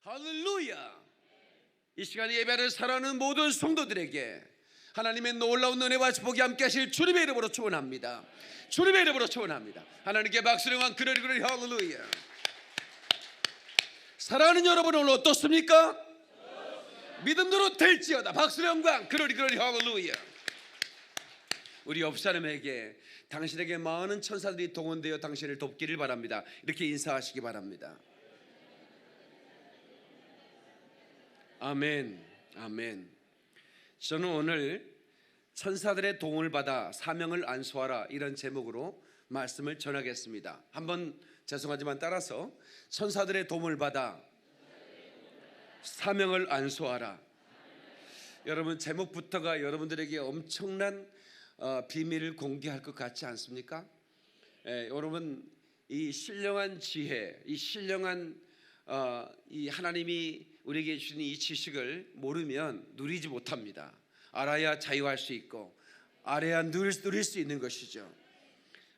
할렐루야. 이 시간에 예배를 사랑하는 모든 성도들에게 하나님의 놀라운 은혜와 축복이 함께 하실 주님의 이름으로 축원합니다. 주님의 이름으로 축원합니다. 하나님께 박수를 한 그러리 할렐루야. 사랑하는 여러분, 오늘 어떻습니까? 믿음대로 될지어다. 박수의 영광 그러리 할렐루야. 우리 옆 사람에게 당신에게 많은 천사들이 동원되어 당신을 돕기를 바랍니다. 이렇게 인사하시기 바랍니다. 아멘. 아멘. 저는 오늘 천사들의 도움을 받아 사명을 안수하라 이런 제목으로 말씀을 전하겠습니다. 한번 죄송하지만 따라서 천사들의 도움을 받아 사명을 안수하라. 여러분, 제목부터가 여러분들에게 엄청난 비밀을 공개할 것 같지 않습니까? 여러분, 이 신령한 지혜, 이 신령한 이 하나님이 우리에게 주신 이 지식을 모르면 누리지 못합니다. 알아야 자유할 수 있고 알아야 누릴 수 있는 것이죠.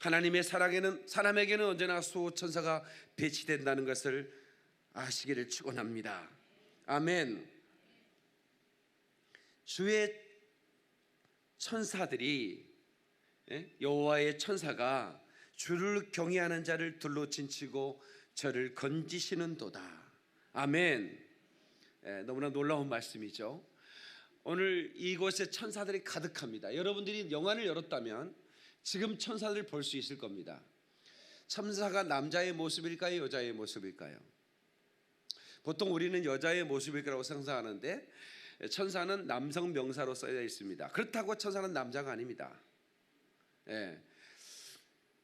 하나님의 사람에게는 언제나 수호천사가 배치된다는 것을 아시기를 축원합니다. 아멘. 주의 천사들이, 여호와의 천사가 주를 경외하는 자를 둘로 진치고 저를 건지시는도다. 아멘. 너무나 놀라운 말씀이죠. 오늘 이곳에 천사들이 가득합니다. 여러분들이 영화를 열었다면 지금 천사들을 볼 수 있을 겁니다. 천사가 남자의 모습일까요? 여자의 모습일까요? 보통 우리는 여자의 모습일 거라고 상상하는데 천사는 남성 명사로 써져 있습니다. 그렇다고 천사는 남자가 아닙니다.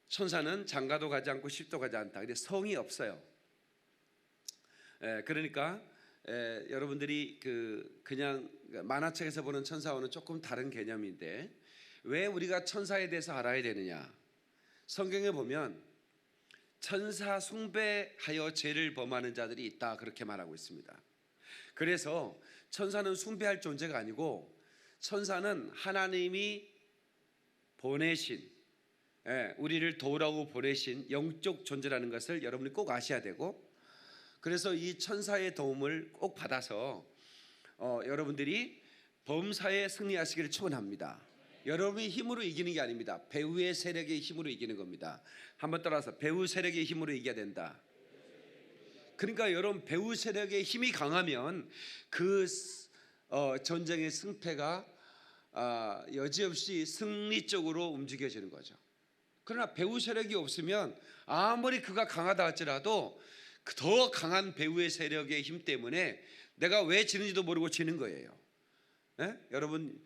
천사는 장가도 가지 않고 십도 가지 않다. 근데 성이 없어요. 그러니까 여러분들이 그냥 만화책에서 보는 천사와는 조금 다른 개념인데, 왜 우리가 천사에 대해서 알아야 되느냐? 성경에 보면 천사 숭배하여 죄를 범하는 자들이 있다, 그렇게 말하고 있습니다. 그래서 천사는 숭배할 존재가 아니고 천사는 하나님이 보내신, 우리를 도우라고 보내신 영적 존재라는 것을 여러분이 꼭 아셔야 되고, 그래서 이 천사의 도움을 꼭 받아서 여러분들이 범사에 승리하시기를 축원합니다. 여러분이 힘으로 이기는 게 아닙니다. 배후의 세력의 힘으로 이기는 겁니다. 한번 따라서 배후 세력의 힘으로 이겨야 된다. 그러니까 여러분, 배후 세력의 힘이 강하면 그 전쟁의 승패가 여지없이 승리 쪽으로 움직여지는 거죠. 그러나 배후 세력이 없으면 아무리 그가 강하다 할지라도 더 강한 배후의 세력의 힘 때문에 내가 왜 지는지도 모르고 지는 거예요. 여러분,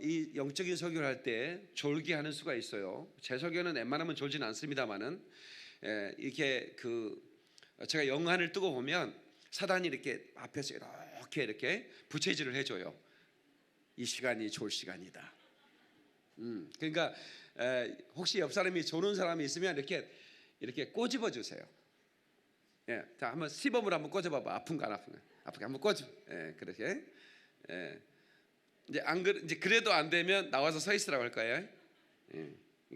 이 영적인 설교를 할 때 졸기하는 수가 있어요. 제 설교는 웬만하면 졸지는 않습니다만은 이렇게 제가 영안을 뜨고 보면 사단이 이렇게 앞에서 이렇게 부채질을 해줘요. 이 시간이 졸 시간이다. 그러니까 혹시 옆 사람이 조는 사람이 있으면 이렇게 꼬집어 주세요. 자, 한번 시범으로 한번 꼬집어봐. 아픈가 안 아픈가? 아프게 한번 꼬집. 그렇게. 이제 그래도 안 되면 나와서 서 있으라고 할 거예요.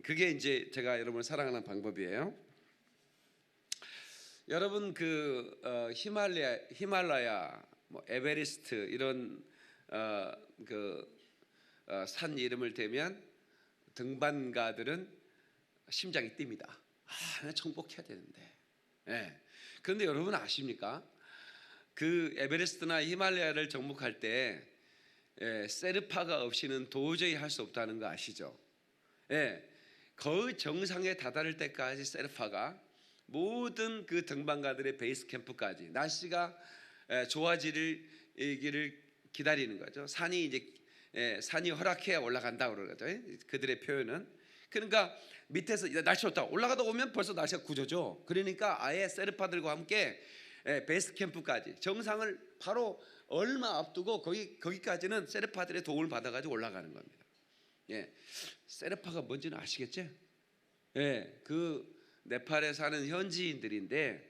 그게 이제 제가 여러분을 사랑하는 방법이에요. 여러분, 히말라야, 에베레스트 이런 산 이름을 대면 등반가들은 심장이 뜁니다. 나 정복해야 되는데. 그런데 여러분 아십니까? 그 에베레스트나 히말라야를 정복할 때 세르파가 없이는 도저히 할 수 없다는 거 아시죠? 거의 정상에 다다를 때까지 세르파가 모든 그 등반가들의 베이스 캠프까지 날씨가 좋아지기를 기다리는 거죠. 산이 허락해야 올라간다 그러죠. 그들의 표현은. 그러니까 밑에서 날씨 좋다 올라가다 오면 벌써 날씨가 굳어져. 그러니까 아예 세르파들과 함께 베이스 캠프까지 정상을 바로 얼마 앞두고 거기까지는 세르파들의 도움을 받아가지고 올라가는 겁니다. 세르파가 뭔지는 아시겠죠? 그 네팔에 사는 현지인들인데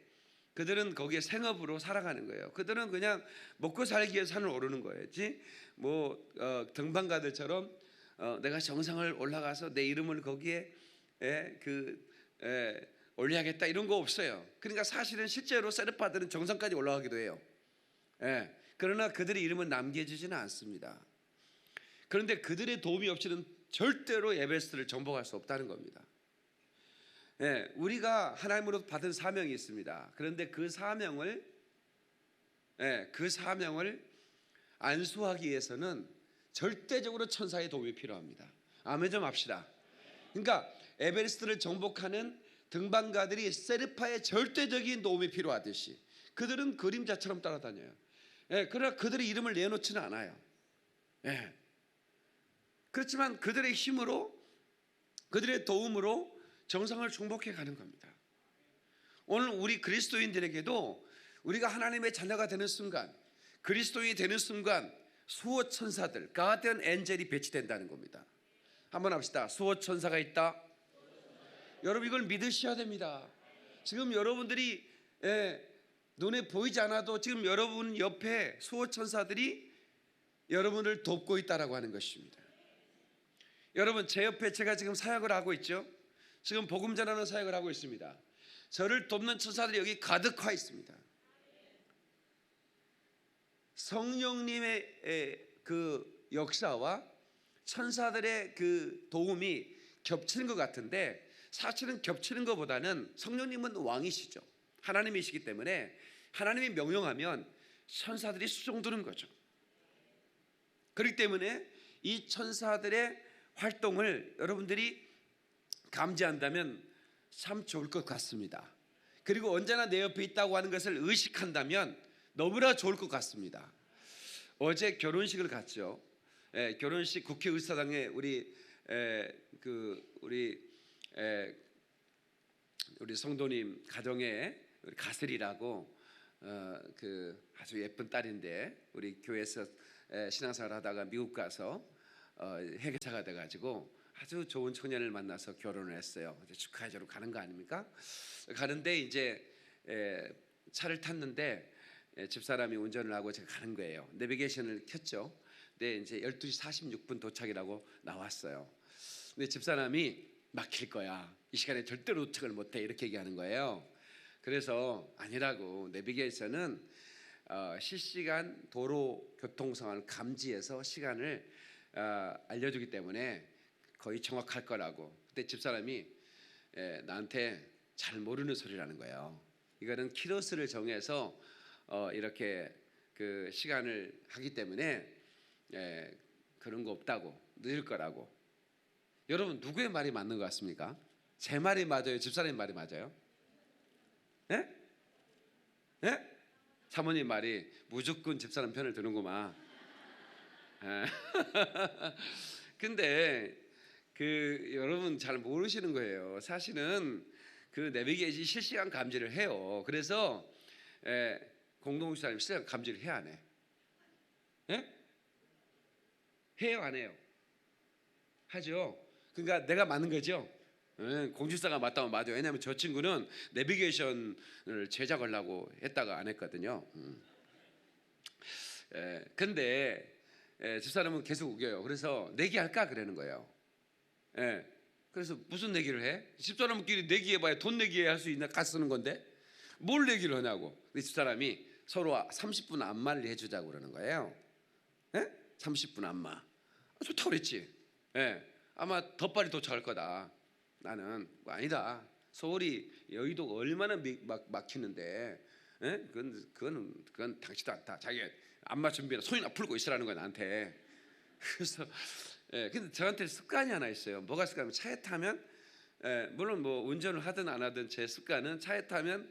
그들은 거기에 생업으로 살아가는 거예요. 그들은 그냥 먹고 살기 위해 산을 오르는 거였지. 등반가들처럼 내가 정상을 올라가서 내 이름을 거기에 올려야겠다 이런 거 없어요. 그러니까 사실은 실제로 세르파들은 정상까지 올라가기도 해요. 예. 그러나 그들의 이름은 남겨지지는 않습니다. 그런데 그들의 도움이 없이는 절대로 에베레스트를 정복할 수 없다는 겁니다. 예, 우리가 하나님으로 받은 사명이 있습니다. 그런데 그 사명을 안수하기 위해서는 절대적으로 천사의 도움이 필요합니다. 아멘 좀 합시다. 그러니까 에베레스트를 정복하는 등반가들이 세르파의 절대적인 도움이 필요하듯이 그들은 그림자처럼 따라다녀요. 예, 그러나 그들의 이름을 내놓지는 않아요. 예. 그렇지만 그들의 힘으로, 그들의 도움으로 정상을 정복해 가는 겁니다. 오늘 우리 그리스도인들에게도 우리가 하나님의 자녀가 되는 순간, 그리스도인이 되는 순간 수호 천사들, 가디언 엔젤이 배치된다는 겁니다. 한번 합시다. 수호 천사가 있다. 여러분 이걸 믿으셔야 됩니다. 지금 여러분들이 눈에 보이지 않아도 지금 여러분 옆에 수호 천사들이 여러분을 돕고 있다라고 하는 것입니다. 여러분 제 옆에 제가 지금 사역을 하고 있죠. 지금 복음 전하는 사역을 하고 있습니다. 저를 돕는 천사들이 여기 가득화 있습니다. 성령님의 그 역사와 천사들의 그 도움이 겹치는 것 같은데 사실은 겹치는 것보다는 성령님은 왕이시죠. 하나님이시기 때문에 하나님이 명령하면 천사들이 수종드는 거죠. 그렇기 때문에 이 천사들의 활동을 여러분들이 감지한다면 참 좋을 것 같습니다. 그리고 언제나 내 옆에 있다고 하는 것을 의식한다면 너무나 좋을 것 같습니다. 어제 결혼식을 갔죠. 결혼식 국회의사당에 우리 성도님 가정에 가슬이라고 그 아주 예쁜 딸인데 우리 교회에서 신앙생활 하다가 미국 가서 회계사가 돼가지고 아주 좋은 청년을 만나서 결혼을 했어요. 축하해주러 가는 거 아닙니까? 가는데 이제 차를 탔는데 집사람이 운전을 하고 제가 가는 거예요. 내비게이션을 켰죠. 근데 이제 12시 46분 도착이라고 나왔어요. 근데 집사람이 막힐 거야. 이 시간에 절대로 도착을 못해 이렇게 얘기하는 거예요. 그래서 아니라고 내비게이션은 실시간 도로 교통 상황을 감지해서 시간을 알려주기 때문에 거의 정확할 거라고. 그때 집사람이 나한테 잘 모르는 소리라는 거예요. 이거는 키로수를 정해서 이렇게 그 시간을 하기 때문에 그런 거 없다고, 늦을 거라고. 여러분 누구의 말이 맞는 것 같습니까? 제 말이 맞아요? 집사람의 말이 맞아요? 예? 예? 사모님 말이 무조건 집사람 편을 드는구만. 근데 그 여러분 잘 모르시는 거예요. 사실은 그 내비게이션이 실시간 감지를 해요. 그래서 공동목사님 실시간 감지를 해야 안 해? 예? 해요 안 해요? 하죠. 그러니까 내가 맞는 거죠. 공지사가 맞다면 맞아요. 왜냐하면 저 친구는 내비게이션을 제작하려고 했다가 안 했거든요. 근데 집사람은 계속 우겨요. 그래서 내기할까 그러는 거예요. 그래서 무슨 내기를 해? 집사람끼리 내기해봐야 돈 내기해 할 수 있나? 같이 쓰는 건데 뭘 내기를 하냐고. 근데 집사람이 서로 30분 안마를 해주자고 그러는 거예요. 30분 안마. 좋다고 그랬지. 아마 더 빨리 도착할 거다. 나는 아니다. 서울이 여의도가 얼마나 막히는데 그건 당치도 않다. 자기 안마 준비해라. 손이나 풀고 있으라는 거야 나한테. 그래서 근데 저한테 습관이 하나 있어요. 뭐가 습관이면 차에 타면 물론 뭐 운전을 하든 안 하든 제 습관은 차에 타면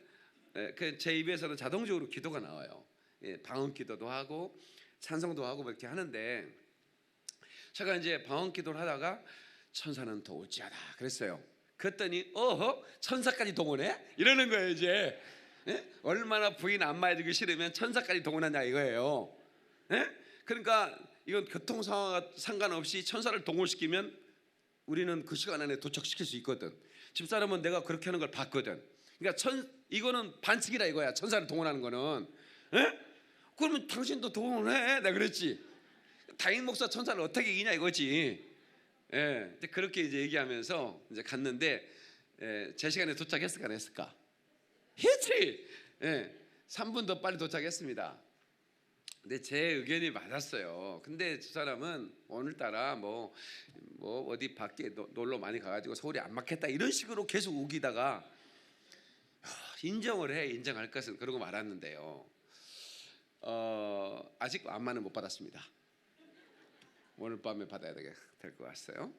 제 입에서는 자동적으로 기도가 나와요. 방언 기도도 하고 찬송도 하고 뭐 이렇게 하는데 제가 이제 방언 기도를 하다가 천사는 더 어찌하다 그랬어요. 그랬더니 천사까지 동원해? 이러는 거예요 이제. 얼마나 부인 안마해주기 싫으면 천사까지 동원하냐 이거예요. 그러니까 이건 교통 상황과 상관없이 천사를 동원시키면 우리는 그 시간 안에 도착시킬 수 있거든. 집사람은 내가 그렇게 하는 걸 봤거든. 그러니까 이거는 반칙이라 이거야. 천사를 동원하는 거는. 그러면 당신도 동원해. 내가 그랬지. 다인 목사 천사를 어떻게 이기냐 이거지. 이제 그렇게 이제 얘기하면서 이제 갔는데 제 시간에 도착했을까 안 했을까? 했지. 3분 더 빨리 도착했습니다. 근데 제 의견이 맞았어요. 근데 저 사람은 오늘따라 뭐 어디 밖에 놀러 많이 가가지고 서울이 안 막혔다 이런 식으로 계속 우기다가 인정할 것은 그러고 말았는데요. 아직 안마는 못 받았습니다. 오늘 밤에 받아야 될 것 같아요.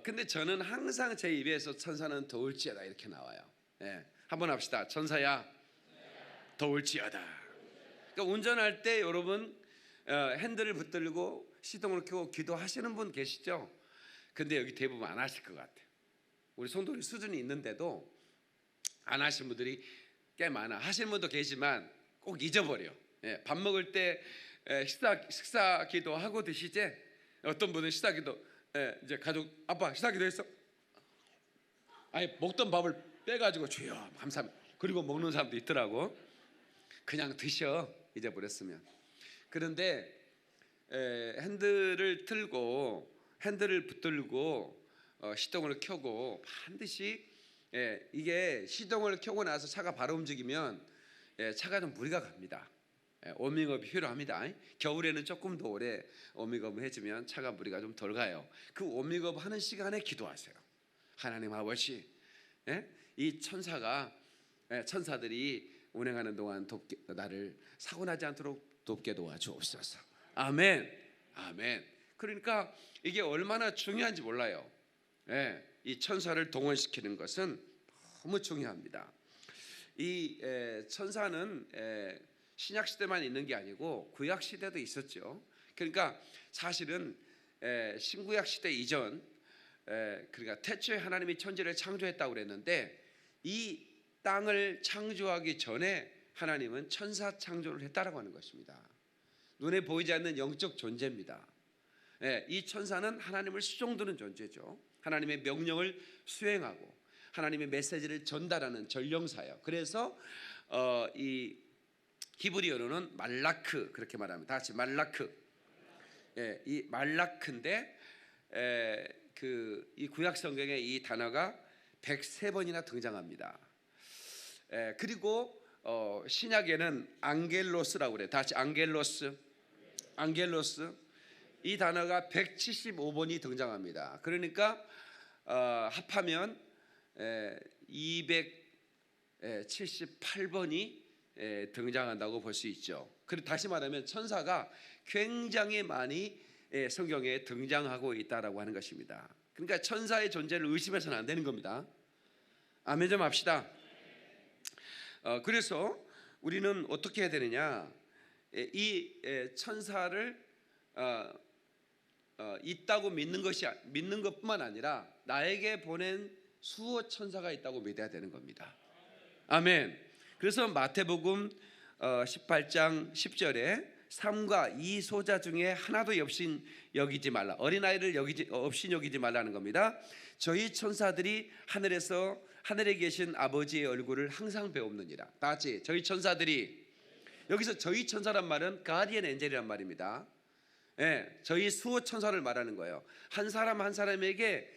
근데 저는 항상 제 입에서 천사는 더울지어다 이렇게 나와요. 예, 한번 합시다. 천사야 더울지어다. 그러니까 운전할 때 여러분 핸들을 붙들고 시동을 켜고 기도하시는 분 계시죠? 근데 여기 대부분 안 하실 것 같아요. 우리 성도님 수준이 있는데도 안 하시는 분들이 꽤 많아. 하시는 분도 계시지만 꼭 잊어버려. 예, 밥 먹을 때 식사 기도하고 드시지? 어떤 분은 식사 기도 이제 가족 아빠 식사 기도했어? 아니 먹던 밥을 빼가지고 주여 감사합니다. 그리고 먹는 사람도 있더라고. 그냥 드셔 잊어버렸으면. 그런데 핸들을 틀고 핸들을 붙들고 시동을 켜고 반드시 이게 시동을 켜고 나서 차가 바로 움직이면 차가 좀 무리가 갑니다. 워밍업이 필요합니다. 겨울에는 조금 더 오래 워밍업을 해주면 차가 무리가 좀 덜 가요. 그 워밍업 하는 시간에 기도하세요. 하나님 아버지, 이 천사들이 운행하는 동안 나를 사고나지 않도록 돕게 도와주옵소서. 아멘. 아멘. 그러니까 이게 얼마나 중요한지 몰라요. 이 천사를 동원시키는 것은 너무 중요합니다. 이 천사는 신약 시대만 있는 게 아니고 구약 시대도 있었죠. 그러니까 사실은 신구약 시대 이전, 그러니까 태초에 하나님이 천지를 창조했다고 그랬는데 이 땅을 창조하기 전에 하나님은 천사 창조를 했다라고 하는 것입니다. 눈에 보이지 않는 영적 존재입니다. 이 천사는 하나님을 수종드는 존재죠. 하나님의 명령을 수행하고 하나님의 메시지를 전달하는 전령사예요. 그래서 이 히브리어로는 말라크 그렇게 말합니다. 다 같이 말라크. 이 말라크인데 이 구약 성경에 이 단어가 103번이나 등장합니다. 그리고 신약에는 앙겔로스라고 그래요. 다 같이 앙겔로스. 이 단어가 175번이 등장합니다. 그러니까 합하면 278번이 등장한다고 볼 수 있죠. 그리고 다시 말하면 천사가 굉장히 많이 성경에 등장하고 있다라고 하는 것입니다. 그러니까 천사의 존재를 의심해서는 안 되는 겁니다. 아멘 좀 합시다. 그래서 우리는 어떻게 해야 되느냐? 이 천사를 있다고 믿는 것뿐만 아니라 나에게 보낸 수호 천사가 있다고 믿어야 되는 겁니다. 아멘. 그래서 마태복음 18장 10절에 삼가 이 소자 중에 하나도 없인 여기지 말라. 어린아이를 없인 여기지 말라는 겁니다. 저희 천사들이 하늘에 계신 아버지의 얼굴을 항상 배웁느니라. 다 같이 저희 천사들이. 여기서 저희 천사란 말은 가디언 엔젤이란 말입니다. 저희 수호 천사를 말하는 거예요. 한 사람 한 사람에게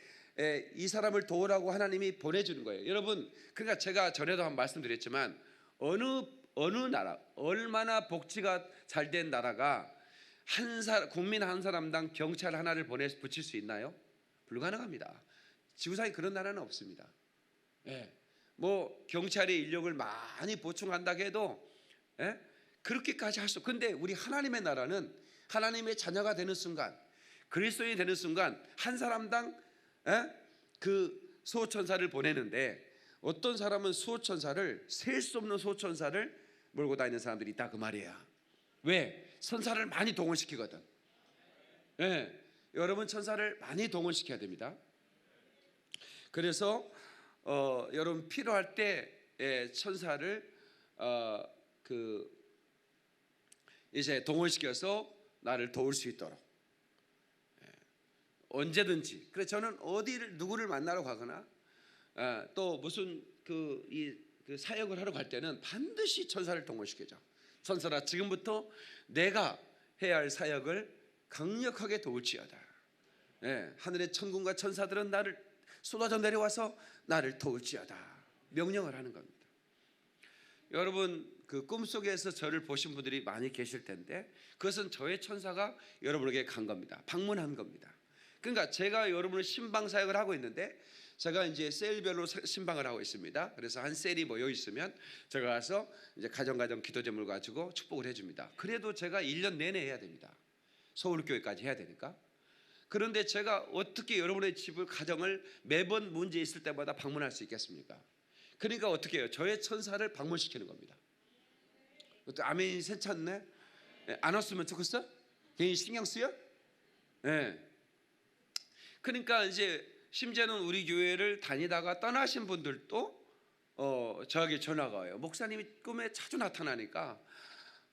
이 사람을 도우라고 하나님이 보내주는 거예요. 여러분, 그러니까 제가 전에도 한 말씀드렸지만 어느 나라, 얼마나 복지가 잘된 나라가 국민 한 사람당 경찰 하나를 붙일 수 있나요? 불가능합니다. 지구상에 그런 나라는 없습니다. 뭐 경찰의 인력을 많이 보충한다고 해도 그렇게까지 할 수. 근데 우리 하나님의 나라는 하나님의 자녀가 되는 순간, 그리스도인이 되는 순간 한 사람당 그 수호천사를 보내는데, 어떤 사람은 수호천사를, 셀 수 없는 수호천사를 몰고 다니는 사람들이 있다 그 말이야. 왜? 천사를 많이 동원시키거든. 여러분 천사를 많이 동원시켜야 됩니다. 그래서 여러분 필요할 때 천사를 이제 동원시켜서 나를 도울 수 있도록 언제든지. 그래서 저는 누구를 만나러 가거나 또 무슨 그 사역을 하러 갈 때는 반드시 천사를 동원시켜줘. 천사라, 지금부터 내가 해야 할 사역을 강력하게 도울지어다. 하늘의 천군과 천사들은 나를 쏟아져 내려와서 나를 도울지어다 명령을 하는 겁니다. 여러분, 그 꿈속에서 저를 보신 분들이 많이 계실 텐데 그것은 저의 천사가 여러분에게 간 겁니다. 방문한 겁니다. 그러니까 제가 여러분의 신방 사역을 하고 있는데 제가 이제 셀별로 신방을 하고 있습니다. 그래서 한 셀이 모여 있으면 제가 가서 이제 가정 기도 제물 가지고 축복을 해줍니다. 그래도 제가 1년 내내 해야 됩니다. 서울교회까지 해야 되니까. 그런데 제가 어떻게 여러분의 집을 가정을 매번 문제 있을 때마다 방문할 수 있겠습니까? 그러니까 어떻게 해요? 저의 천사를 방문시키는 겁니다. 아멘이 세찼네. 안 왔으면 좋겠어? 괜히 신경 쓰여? 네. 그러니까 이제 심지어는 우리 교회를 다니다가 떠나신 분들도 저에게 전화가 와요. 목사님이 꿈에 자주 나타나니까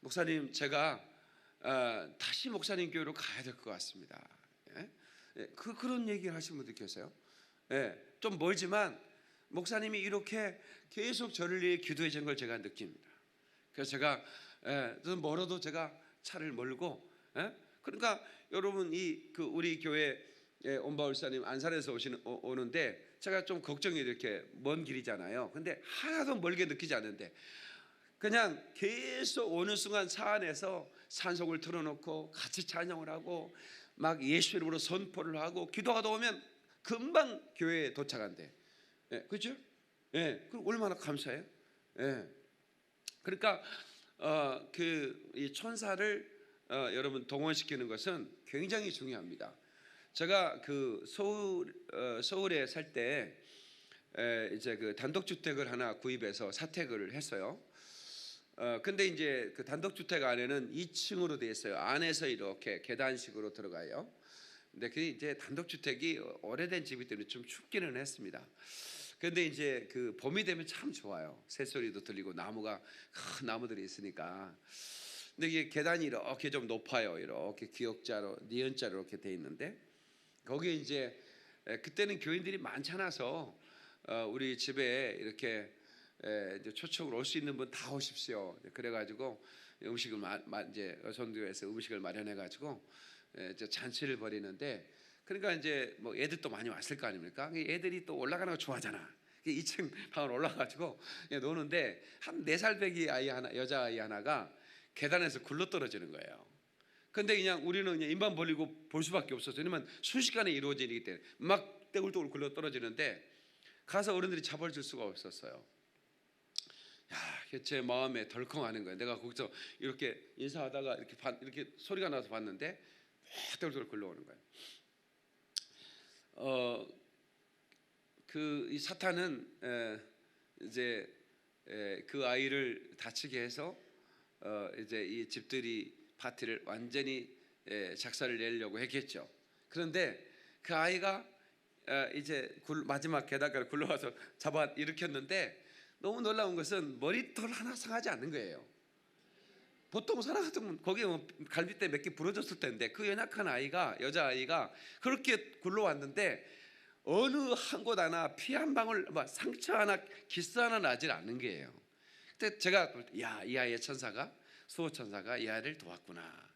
목사님 제가 다시 목사님 교회로 가야 될 것 같습니다. 그런 얘기를 하시는 분들 계세요. 좀 멀지만 목사님이 이렇게 계속 저를 위해 기도해 준 걸 제가 느낍니다. 그래서 제가 좀 멀어도 제가 차를 몰고 그러니까 여러분 우리 교회 온바울사님 안산에서 오는데 제가 좀 걱정이 이렇게 먼 길이잖아요. 근데 하나도 멀게 느끼지 않는데 그냥 계속 오는 순간 차 안에서 산송을 틀어놓고 같이 찬양을 하고 막 예수 이름으로 선포를 하고 기도하다 보면 금방 교회에 도착한대. 그렇죠? 그럼 얼마나 감사해요. 그러니까 이 천사를 여러분 동원시키는 것은 굉장히 중요합니다. 제가 그 서울에 살 때 이제 그 단독주택을 하나 구입해서 사택을 했어요. 근데 이제 그 단독주택 안에는 2층으로 되어 있어요. 안에서 이렇게 계단식으로 들어가요. 근데 그 이제 단독주택이 오래된 집이기 때문에 좀 춥기는 했습니다. 근데 이제 그 봄이 되면 참 좋아요. 새소리도 들리고 큰 나무들이 있으니까. 근데 이게 계단이 이렇게 좀 높아요. 이렇게 기역자로 니은자로 이렇게 돼 있는데 거기에 이제 그때는 교인들이 많지 않아서 우리 집에 이렇게 이제 초청을 올 수 있는 분 다 오십시오. 그래가지고 음식을 이제 전도에서 음식을 마련해가지고 이제 잔치를 벌이는데 그러니까 이제 뭐 애들도 많이 왔을 거 아닙니까? 애들이 또 올라가는 거 좋아하잖아. 2층 방을 올라가가지고 노는데 한 4살 배기 여자아이 하나가 계단에서 굴러 떨어지는 거예요. 근데 그냥 우리는 그냥 입만 벌리고 볼 수밖에 없었어요. 왜냐면 순식간에 이루어지기 때문에 막 떼굴떼굴 굴러 떨어지는데 가서 어른들이 잡아줄 수가 없었어요. 제 마음에 덜컹하는 거예요. 내가 거기서 이렇게 인사하다가 이렇게 소리가 나서 봤는데 떼굴떼굴 굴러오는 거예요. 이 사탄은 이제 그 아이를 다치게 해서 이제 이 집들이 파티를 완전히 작사를 내려고 했겠죠. 그런데 그 아이가 이제 마지막 계단까지 굴러와서 잡아 일으켰는데 너무 놀라운 것은 머리털 하나 상하지 않는 거예요. 보통 사람 같으면 거기에 갈비뼈 몇 개 부러졌을 텐데 그 연약한 여자아이가 그렇게 굴러왔는데 어느 한 곳 하나 피 한 방울 상처 하나 기스 하나 나질 않는 거예요. 그때 제가 이 아이의 천사가 수호천사가 이 아이를 도왔구나.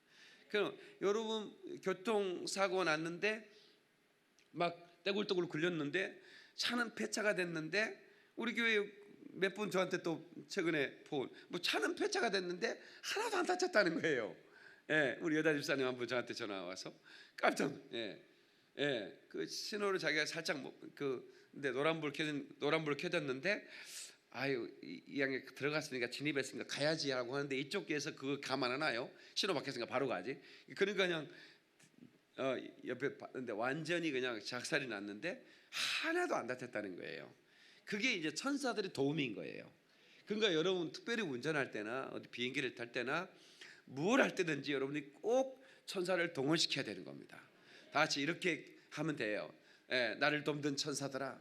그럼 여러분 교통사고 났는데 막 떼굴떼굴 굴렸는데 차는 폐차가 됐는데 우리 교회 몇 분 저한테 또 최근에 차는 폐차가 됐는데 하나도 안 다쳤다는 거예요. 우리 여자 집사님 한 분 저한테 전화 와서 깜짝 그 신호를 자기가 살짝 근데 노란불 켜졌는데 이 양에 들어갔으니까 진입했으니까 가야지 하고 하는데 이쪽에서 그거 가만 안 하나요? 신호 바뀌었으니까 바로 가지. 그러니까 그냥 옆에 봤는데 완전히 그냥 작살이 났는데 하나도 안 다쳤다는 거예요. 그게 이제 천사들의 도움인 거예요. 그러니까 여러분 특별히 운전할 때나 어디 비행기를 탈 때나 뭘 할 때든지 여러분이 꼭 천사를 동원시켜야 되는 겁니다. 다 같이 이렇게 하면 돼요. 나를 돕는 천사들아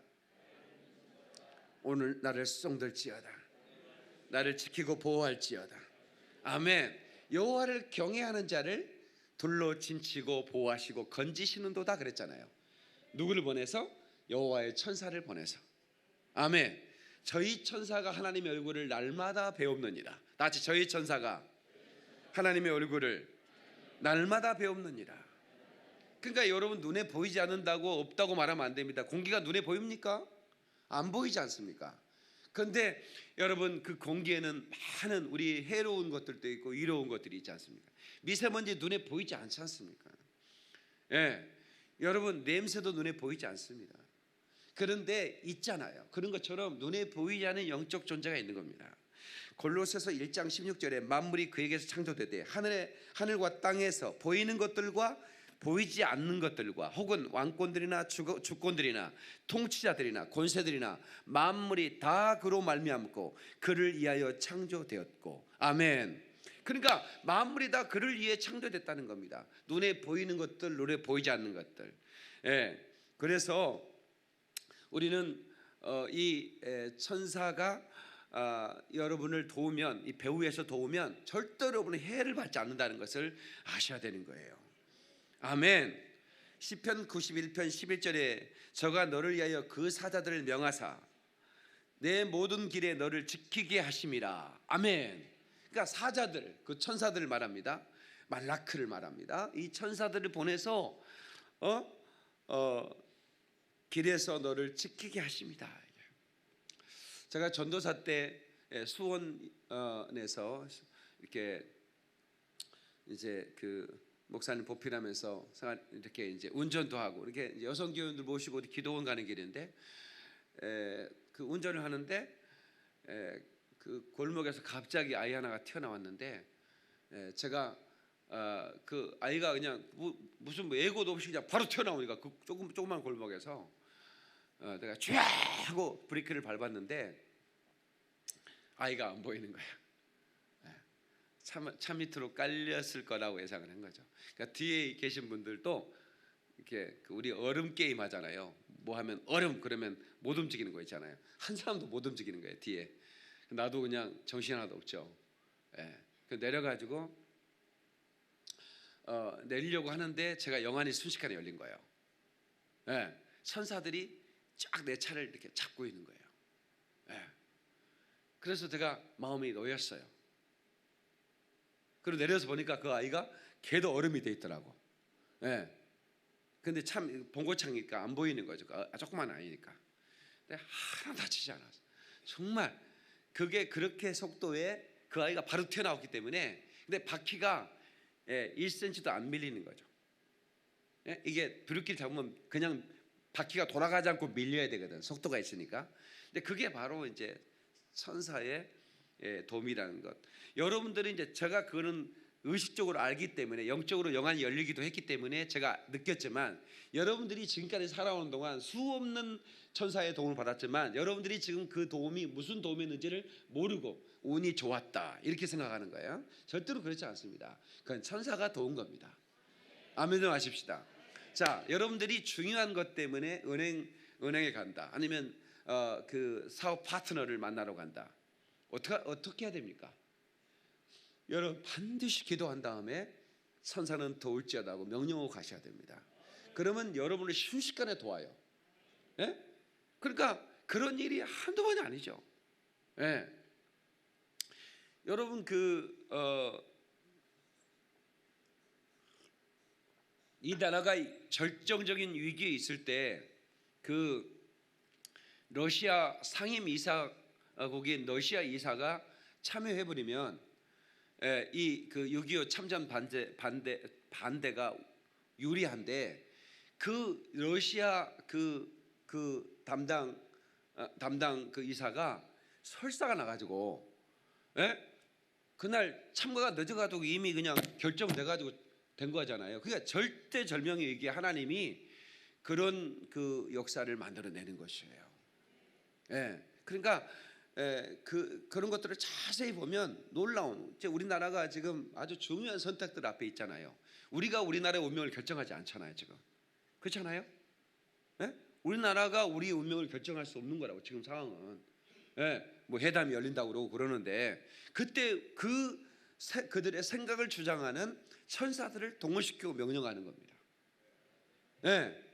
오늘 나를 수송들지어다. 나를 지키고 보호할지어다. 아멘. 여호와를 경외하는 자를 둘로 진치고 보호하시고 건지시는도다 그랬잖아요. 누구를 보내서? 여호와의 천사를 보내서. 아멘. 저희 천사가 하나님의 얼굴을 날마다 배웁느니라. 다 같이 저희 천사가 하나님의 얼굴을 날마다 배웁느니라. 그러니까 여러분 눈에 보이지 않는다고 없다고 말하면 안 됩니다. 공기가 눈에 보입니까? 안 보이지 않습니까? 그런데 여러분, 그 공기에는 많은 우리 해로운 것들도 있고 이로운 것들이 있지 않습니까? 미세먼지 눈에 보이지 않지 않습니까? 예, 여러분, 냄새도 눈에 보이지 않습니다. 그런데 있잖아요. 그런 것처럼 눈에 보이지 않는 영적 존재가 있는 겁니다. 골로새서 1장 16절에 만물이 그에게서 창조되되 하늘과 땅에서 보이는 것들과 보이지 않는 것들과 혹은 왕권들이나 주권들이나 통치자들이나 권세들이나 만물이 다 그로 말미암고 그를 위하여 창조되었고. 아멘. 그러니까 만물이 다 그를 위해 창조됐다는 겁니다. 눈에 보이는 것들, 눈에 보이지 않는 것들. 예. 그래서 우리는 이 천사가 여러분을 도우면, 이 배후에서 도우면 절대로 여러분은 해를 받지 않는다는 것을 아셔야 되는 거예요. 아멘. 시편 91편 11절에 저가 너를 위하여 그 사자들을 명하사 내 모든 길에 너를 지키게 하심이라. 아멘. 그러니까 사자들, 그 천사들을 말합니다. 말라크를 말합니다. 이 천사들을 보내서 길에서 너를 지키게 하십니다. 제가 전도사 때 수원에서 이렇게 이제 그 목사님 보필하면서 이렇게 이제 운전도 하고 이렇게 여성 교인들 모시고 기도원 가는 길인데 그 운전을 하는데 그 골목에서 갑자기 아이 하나가 튀어나왔는데 제가 그 아이가 그냥 무슨 예고도 없이 그냥 바로 튀어나오니까 그 조그만 골목에서 내가 쫙 하고 브레이크를 밟았는데 아이가 안 보이는 거야. 차 밑으로 깔렸을 거라고 예상을 한 거죠. 그러니까 뒤에 계신 분들도 이렇게 우리 얼음 게임 하잖아요. 뭐 하면 얼음 그러면 못 움직이는 거 있잖아요. 한 사람도 못 움직이는 거예요. 뒤에. 나도 그냥 정신 하나도 없죠. 내려가지고 내리려고 하는데 제가 영안이 순식간에 열린 거예요. 천사들이 쫙 내 차를 이렇게 잡고 있는 거예요. 그래서 제가 마음이 놓였어요. 그리고 내려서 보니까 그 아이가 걔도 얼음이 돼 있더라고. 근데 참 봉고창이니까 안 보이는 거죠. 조그만 아이니까. 근데 하나 다치지 않았어. 정말 그게 그렇게 속도에 그 아이가 바로 튀어나왔기 때문에. 근데 바퀴가 1cm도 안 밀리는 거죠. 이게 브레이크를 잡으면 그냥 바퀴가 돌아가지 않고 밀려야 되거든. 속도가 있으니까. 근데 그게 바로 이제 천사의 도움이라는 것. 여러분들이 이제 제가 그거는 의식적으로 알기 때문에 영적으로 영안이 열리기도 했기 때문에 제가 느꼈지만 여러분들이 지금까지 살아오는 동안 수없는 천사의 도움을 받았지만 여러분들이 지금 그 도움이 무슨 도움이었는지를 모르고 운이 좋았다 이렇게 생각하는 거예요. 절대로 그렇지 않습니다. 그건 천사가 도운 겁니다. 아멘 좀 하십시다. 자, 여러분들이 중요한 것 때문에 은행에 간다. 아니면 그 사업 파트너를 만나러 간다. 어떻게 해야 됩니까? 여러분 반드시 기도한 다음에 천사는 도울지어다고 명령하고 가셔야 됩니다. 그러면 여러분을 순식간에 도와요. 그러니까 그런 일이 한두 번이 아니죠. 여러분 이 나라가 절정적인 위기에 있을 때 그 러시아 상임 이사국인 러시아 이사가 참여해 버리면 이 그 6.25 참전 반대가 유리한데 그 러시아 그 담당 그 이사가 설사가 나가지고 그날 참가가 늦어가지고 이미 그냥 결정돼가지고 된 거잖아요. 그러니까 절대절명의 이게 하나님이 그런 그 역사를 만들어내는 것이에요. 그러니까 그런 것들을 자세히 보면 놀라운. 이제 우리나라가 지금 아주 중요한 선택들 앞에 있잖아요. 우리가 우리나라의 운명을 결정하지 않잖아요, 지금. 그렇잖아요? 우리나라가 우리 운명을 결정할 수 없는 거라고 지금 상황은. 뭐 회담이 열린다고 그러고 그러는데 그때 그들의 생각을 주장하는 천사들을 동원시키고 명령하는 겁니다.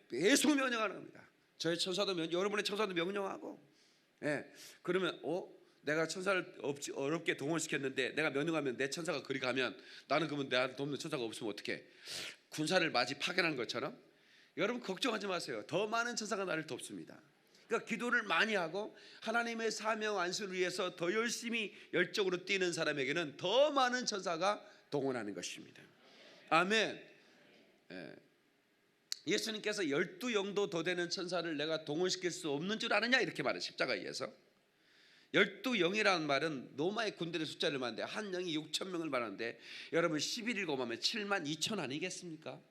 계속 명령하는 겁니다. 저의 천사도 여러분의 천사도 명령하고. 그러면 내가 천사를 어렵게 동원시켰는데 내가 명령하면 내 천사가 그리 가면 나는 그러면 내한테 돕는 천사가 없으면 어떡해? 군사를 마치 파견하는 것처럼. 여러분 걱정하지 마세요. 더 많은 천사가 나를 돕습니다. 그러니까 기도를 많이 하고 하나님의 사명 안수를 위해서 더 열심히 열정으로 뛰는 사람에게는 더 많은 천사가 동원하는 것입니다. 아멘. 예수님께서 12영도 더 되는 천사를 내가 동원시킬 수 없는 줄 아느냐 이렇게 말해요. 십자가에서 12영이라는 말은 로마의 군대의 숫자를 말하는데 한 영이 6,000명을 말하는데 여러분 11일 곱하면 72,000 아니겠습니까?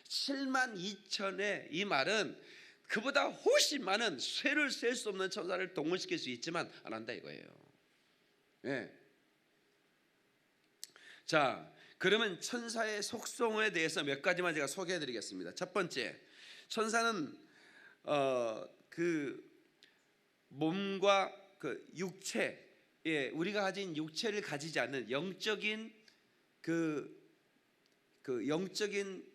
72,000의 이 말은 그보다 훨씬 많은 쇠를 셀 수 없는 천사를 동원시킬 수 있지만 안 한다 이거예요. 자, 그러면 천사의 속성에 대해서 몇 가지만 제가 소개해드리겠습니다. 첫 번째, 천사는 그 몸과 그 육체, 우리가 가진 육체를 가지지 않는 영적인 영적인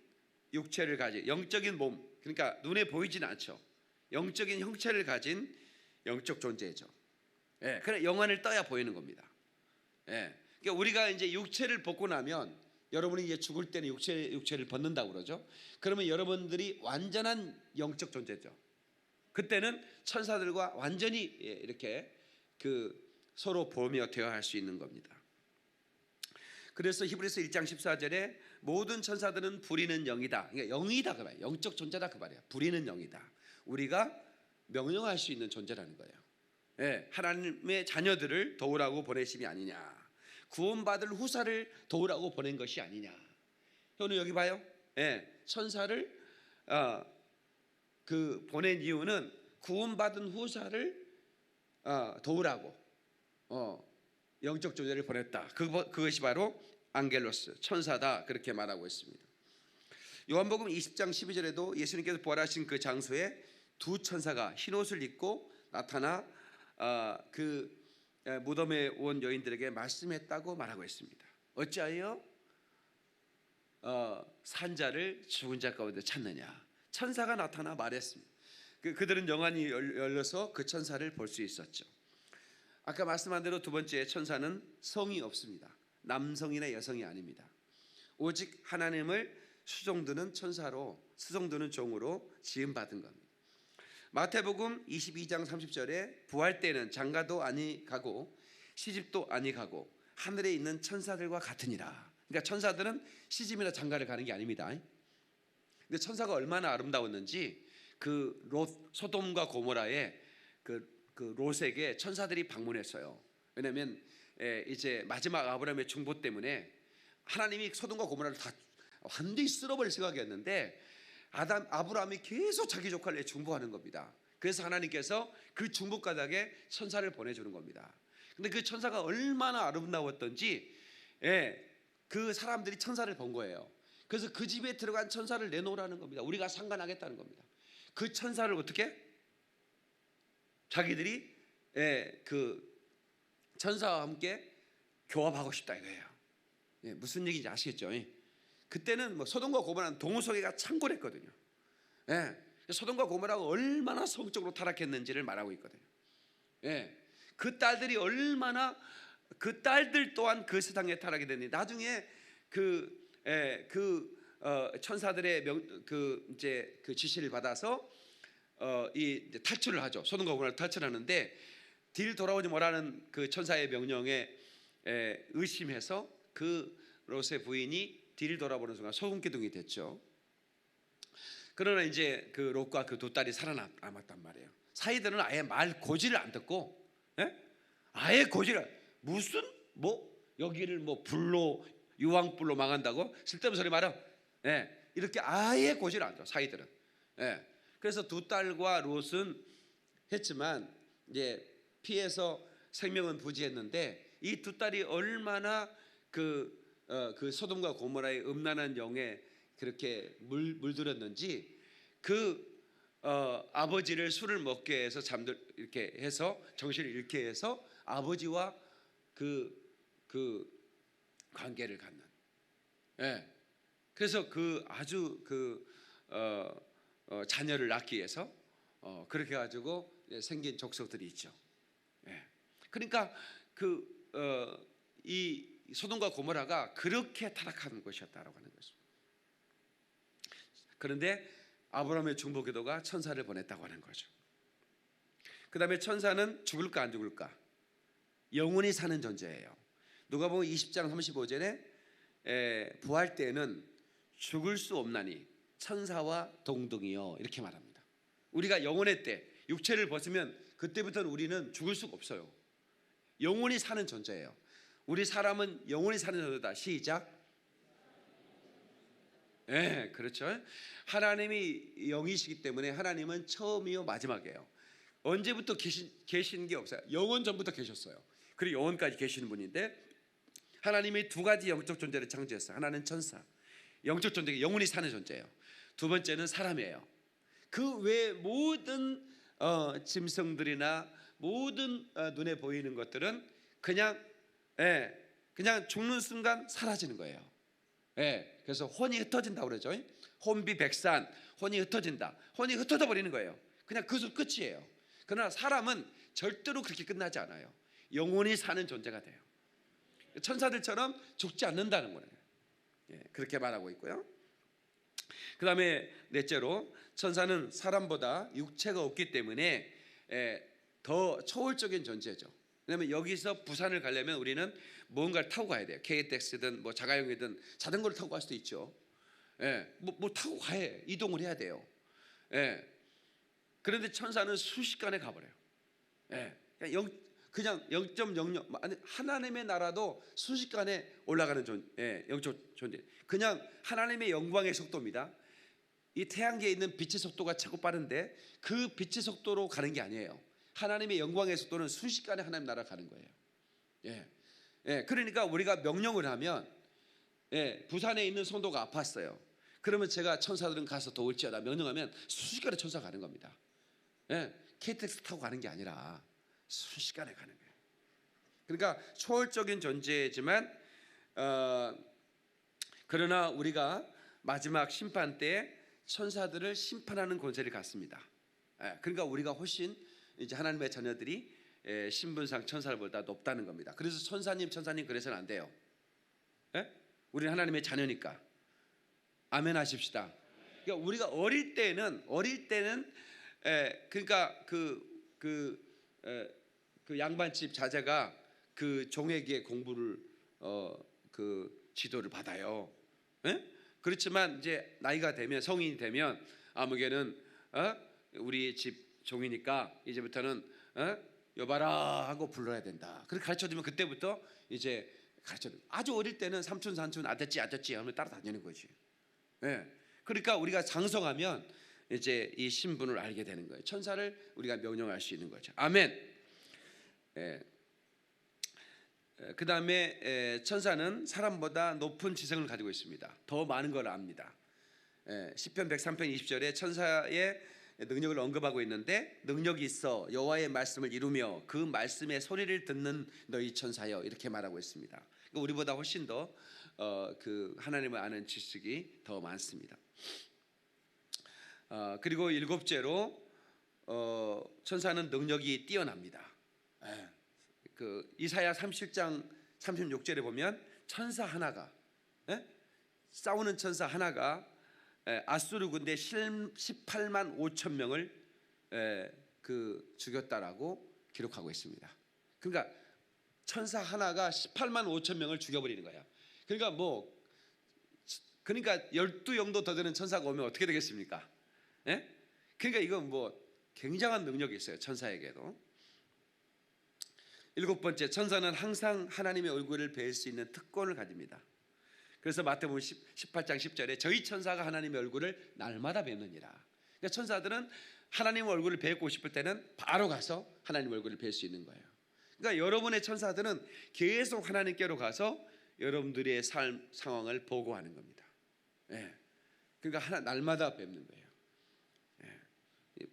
육체를 가진 영적인 몸, 그러니까 눈에 보이지는 않죠. 영적인 형체를 가진 영적 존재죠. 그래 영안을 떠야 보이는 겁니다. 그러니까 우리가 이제 육체를 벗고 나면 여러분이 이제 죽을 때는 육체를 벗는다고 그러죠. 그러면 여러분들이 완전한 영적 존재죠. 그때는 천사들과 완전히 이렇게 서로 보며 대화할 수 있는 겁니다. 그래서 히브리서 1장 14절에 모든 천사들은 부리는 영이다. 그러니까 영이다 그 말이에요. 영적 존재다 그 말이에요. 부리는 영이다. 우리가 명령할 수 있는 존재라는 거예요. 하나님의 자녀들을 도우라고 보내심이 아니냐. 구원받을 후사를 도우라고 보낸 것이 아니냐. 오늘 여기 봐요. 천사를 보낸 이유는 구원받은 후사를 도우라고 영적 존재를 보냈다. 그것이 바로 안겔로스, 천사다 그렇게 말하고 있습니다. 요한복음 20장 12절에도 예수님께서 부활하신 그 장소에 두 천사가 흰옷을 입고 나타나 무덤에 온 여인들에게 말씀했다고 말하고 있습니다. 어찌하여 산자를 죽은 자 가운데 찾느냐. 천사가 나타나 말했습니다. 그들은 영안이 열려서 그 천사를 볼 수 있었죠. 아까 말씀한 대로 두 번째, 천사는 성이 없습니다. 남성이나 여성이 아닙니다. 오직 하나님을 수종드는 천사로, 수종드는 종으로 지음받은 겁니다. 마태복음 22장 30절에 부활 때는 장가도 아니 가고 시집도 아니 가고 하늘에 있는 천사들과 같으니라. 그러니까 천사들은 시집이나 장가를 가는 게 아닙니다. 근데 천사가 얼마나 아름다웠는지 소돔과 고모라의 그 롯에게 천사들이 방문했어요. 왜냐하면 이제 마지막 아브라함의 중보 때문에 하나님이 소돔과 고모라를 다 완전히 쓸어버릴 생각이었는데 아브라함이 계속 자기 조카를 중보하는 겁니다. 그래서 하나님께서 그 중보 가닥에 천사를 보내주는 겁니다. 근데 그 천사가 얼마나 아름다웠던지 그 사람들이 천사를 본 거예요. 그래서 그 집에 들어간 천사를 내놓으라는 겁니다. 우리가 상관하겠다는 겁니다. 그 천사를 어떻게? 자기들이 그 천사와 함께 교합하고 싶다 이거예요. 무슨 얘기인지 아시겠죠? 그때는 소돔과 고모라는 동서계가 창궐했거든요. 소돔과 고모라가 얼마나 성적으로 타락했는지를 말하고 있거든요. 그 딸들 또한 그 세상에 타락이 됐는데 나중에 천사들의 이제 그 지시를 받아서 이제 탈출을 하죠. 소돔과 고모라를 탈출하는데 뒤를 돌아오지 말라는 그 천사의 명령에 의심해서 그 롯의 부인이 뒤를 돌아보는 순간 소금 기둥이 됐죠. 그러나 이제 그 롯과 그 두 딸이 살아남았단 말이에요. 사이들은 아예 말 고지를 안 듣고, 아예 고지를 무슨 여기를 불로 유황불로 망한다고 쓸데없는 소리 말아. 이렇게 아예 고지를 안 들어 사이들은. 그래서 두 딸과 롯은 했지만 이제 피해서 생명은 부지했는데 이 두 딸이 얼마나 그 소돔과 고모라의 음란한 영에 그렇게 물들었는지 아버지를 술을 먹게 해서 이렇게 해서 정신을 잃게 해서 아버지와 그 관계를 갖는. 그래서 아주 자녀를 낳기 위해서 그렇게 가지고 생긴 족속들이 있죠. 그러니까 이 소돔과 고모라가 그렇게 타락한 것이었다라고 하는 것입니다. 그런데 아브라함의 중보 기도가 천사를 보냈다고 하는 거죠. 그 다음에 천사는 죽을까 안 죽을까? 영원히 사는 존재예요. 누가복음 20장 35절에 부활 때에는 죽을 수 없나니 천사와 동등이요 이렇게 말합니다. 우리가 영혼의 때 육체를 벗으면 그때부터는 우리는 죽을 수가 없어요. 영원히 사는 존재예요. 우리 사람은 영원히 사는 존재다. 시작. 네, 그렇죠. 하나님이 영이시기 때문에 하나님은 처음이요 마지막이에요. 언제부터 계신 게 없어요. 영원 전부터 계셨어요. 그리고 영원까지 계시는 분인데 하나님이 두 가지 영적 존재를 창조했어요. 하나는 천사, 영적 존재가 영원히 사는 존재예요. 두 번째는 사람이에요. 그 외 모든 짐승들이나 모든 눈에 보이는 것들은 그냥 죽는 순간 사라지는 거예요. 그래서 혼이 흩어진다고 그러죠. 혼비백산, 혼이 흩어진다. 혼이 흩어져 버리는 거예요. 그냥 그것으로 끝이에요. 그러나 사람은 절대로 그렇게 끝나지 않아요. 영원히 사는 존재가 돼요. 천사들처럼 죽지 않는다는 거예요. 그렇게 말하고 있고요. 그 다음에 넷째로 천사는 사람보다 육체가 없기 때문에 더 초월적인 존재죠. 왜냐하면 여기서 부산을 가려면 우리는 뭔가를 타고 가야 돼요. KTX든 뭐 자가용이든 자전거를 타고 갈 수도 있죠. 뭐 타고 가야 이동을 해야 돼요. 그런데 천사는 순식간에 가버려요. 그냥 0.00 하나님의 나라도 순식간에 올라가는 영적 존재. 그냥 하나님의 영광의 속도입니다. 이 태양계에 있는 빛의 속도가 최고 빠른데 그 빛의 속도로 가는 게 아니에요. 하나님의 영광의 속도는 순식간에 하나님 나라 가는 거예요. 그러니까 우리가 명령을 하면 부산에 있는 성도가 아팠어요. 그러면 제가 천사들은 가서 도울지어다 명령하면 순식간에 천사가 가는 겁니다. KTX 타고 가는 게 아니라 순식간에 가는 거예요. 그러니까 초월적인 존재지만 그러나 우리가 마지막 심판 때 천사들을 심판하는 권세를 갖습니다. 그러니까 우리가 훨씬 이제 하나님의 자녀들이 신분상 천사들보다 높다는 겁니다. 그래서 천사님 그래서는 안 돼요. 우리는 하나님의 자녀니까 아멘 하십시다. 그러니까 우리가 어릴 때는 그러니까 그 양반집 자제가 그 종에게 공부를 그 지도를 받아요. 그렇지만 이제 나이가 되면 성인이 되면 아무개는 우리 집 종이니까 이제부터는 여봐라 하고 불러야 된다. 그렇게 가르쳐주면 그때부터 이제 가르쳐줘. 아주 어릴 때는 삼촌 아저씨 하면 따라다니는 거지. 그러니까 우리가 장성하면 이제 이 신분을 알게 되는 거예요. 천사를 우리가 명령할 수 있는 거죠. 아멘. 그 다음에 천사는 사람보다 높은 지성을 가지고 있습니다. 더 많은 걸 압니다. 시편 103편 20절에 천사의 능력을 언급하고 있는데 능력이 있어 여호와의 말씀을 이루며 그 말씀의 소리를 듣는 너희 천사여 이렇게 말하고 있습니다. 그러니까 우리보다 훨씬 더 그 하나님을 아는 지식이 더 많습니다. 그리고 일곱째로 천사는 능력이 뛰어납니다. 그 이사야 37장 36절에 보면 천사 하나가 싸우는 천사 하나가 아수르 군대 18만 5천 명을 그 죽였다라고 기록하고 있습니다. 그러니까 천사 하나가 18만 5천 명을 죽여버리는 거야. 그러니까 12영도 더 되는 천사가 오면 어떻게 되겠습니까? 그러니까 이건 뭐 굉장한 능력이 있어요. 천사에게도. 일곱 번째, 천사는 항상 하나님의 얼굴을 뵐 수 있는 특권을 가집니다. 그래서 마태복음 18장 10절에 저희 천사가 하나님의 얼굴을 날마다 뵙느니라. 그러니까 천사들은 하나님의 얼굴을 뵙고 싶을 때는 바로 가서 하나님의 얼굴을 뵐 수 있는 거예요. 그러니까 여러분의 천사들은 계속 하나님께로 가서 여러분들의 삶 상황을 보고하는 겁니다. 그러니까 날마다 뵙는 거예요.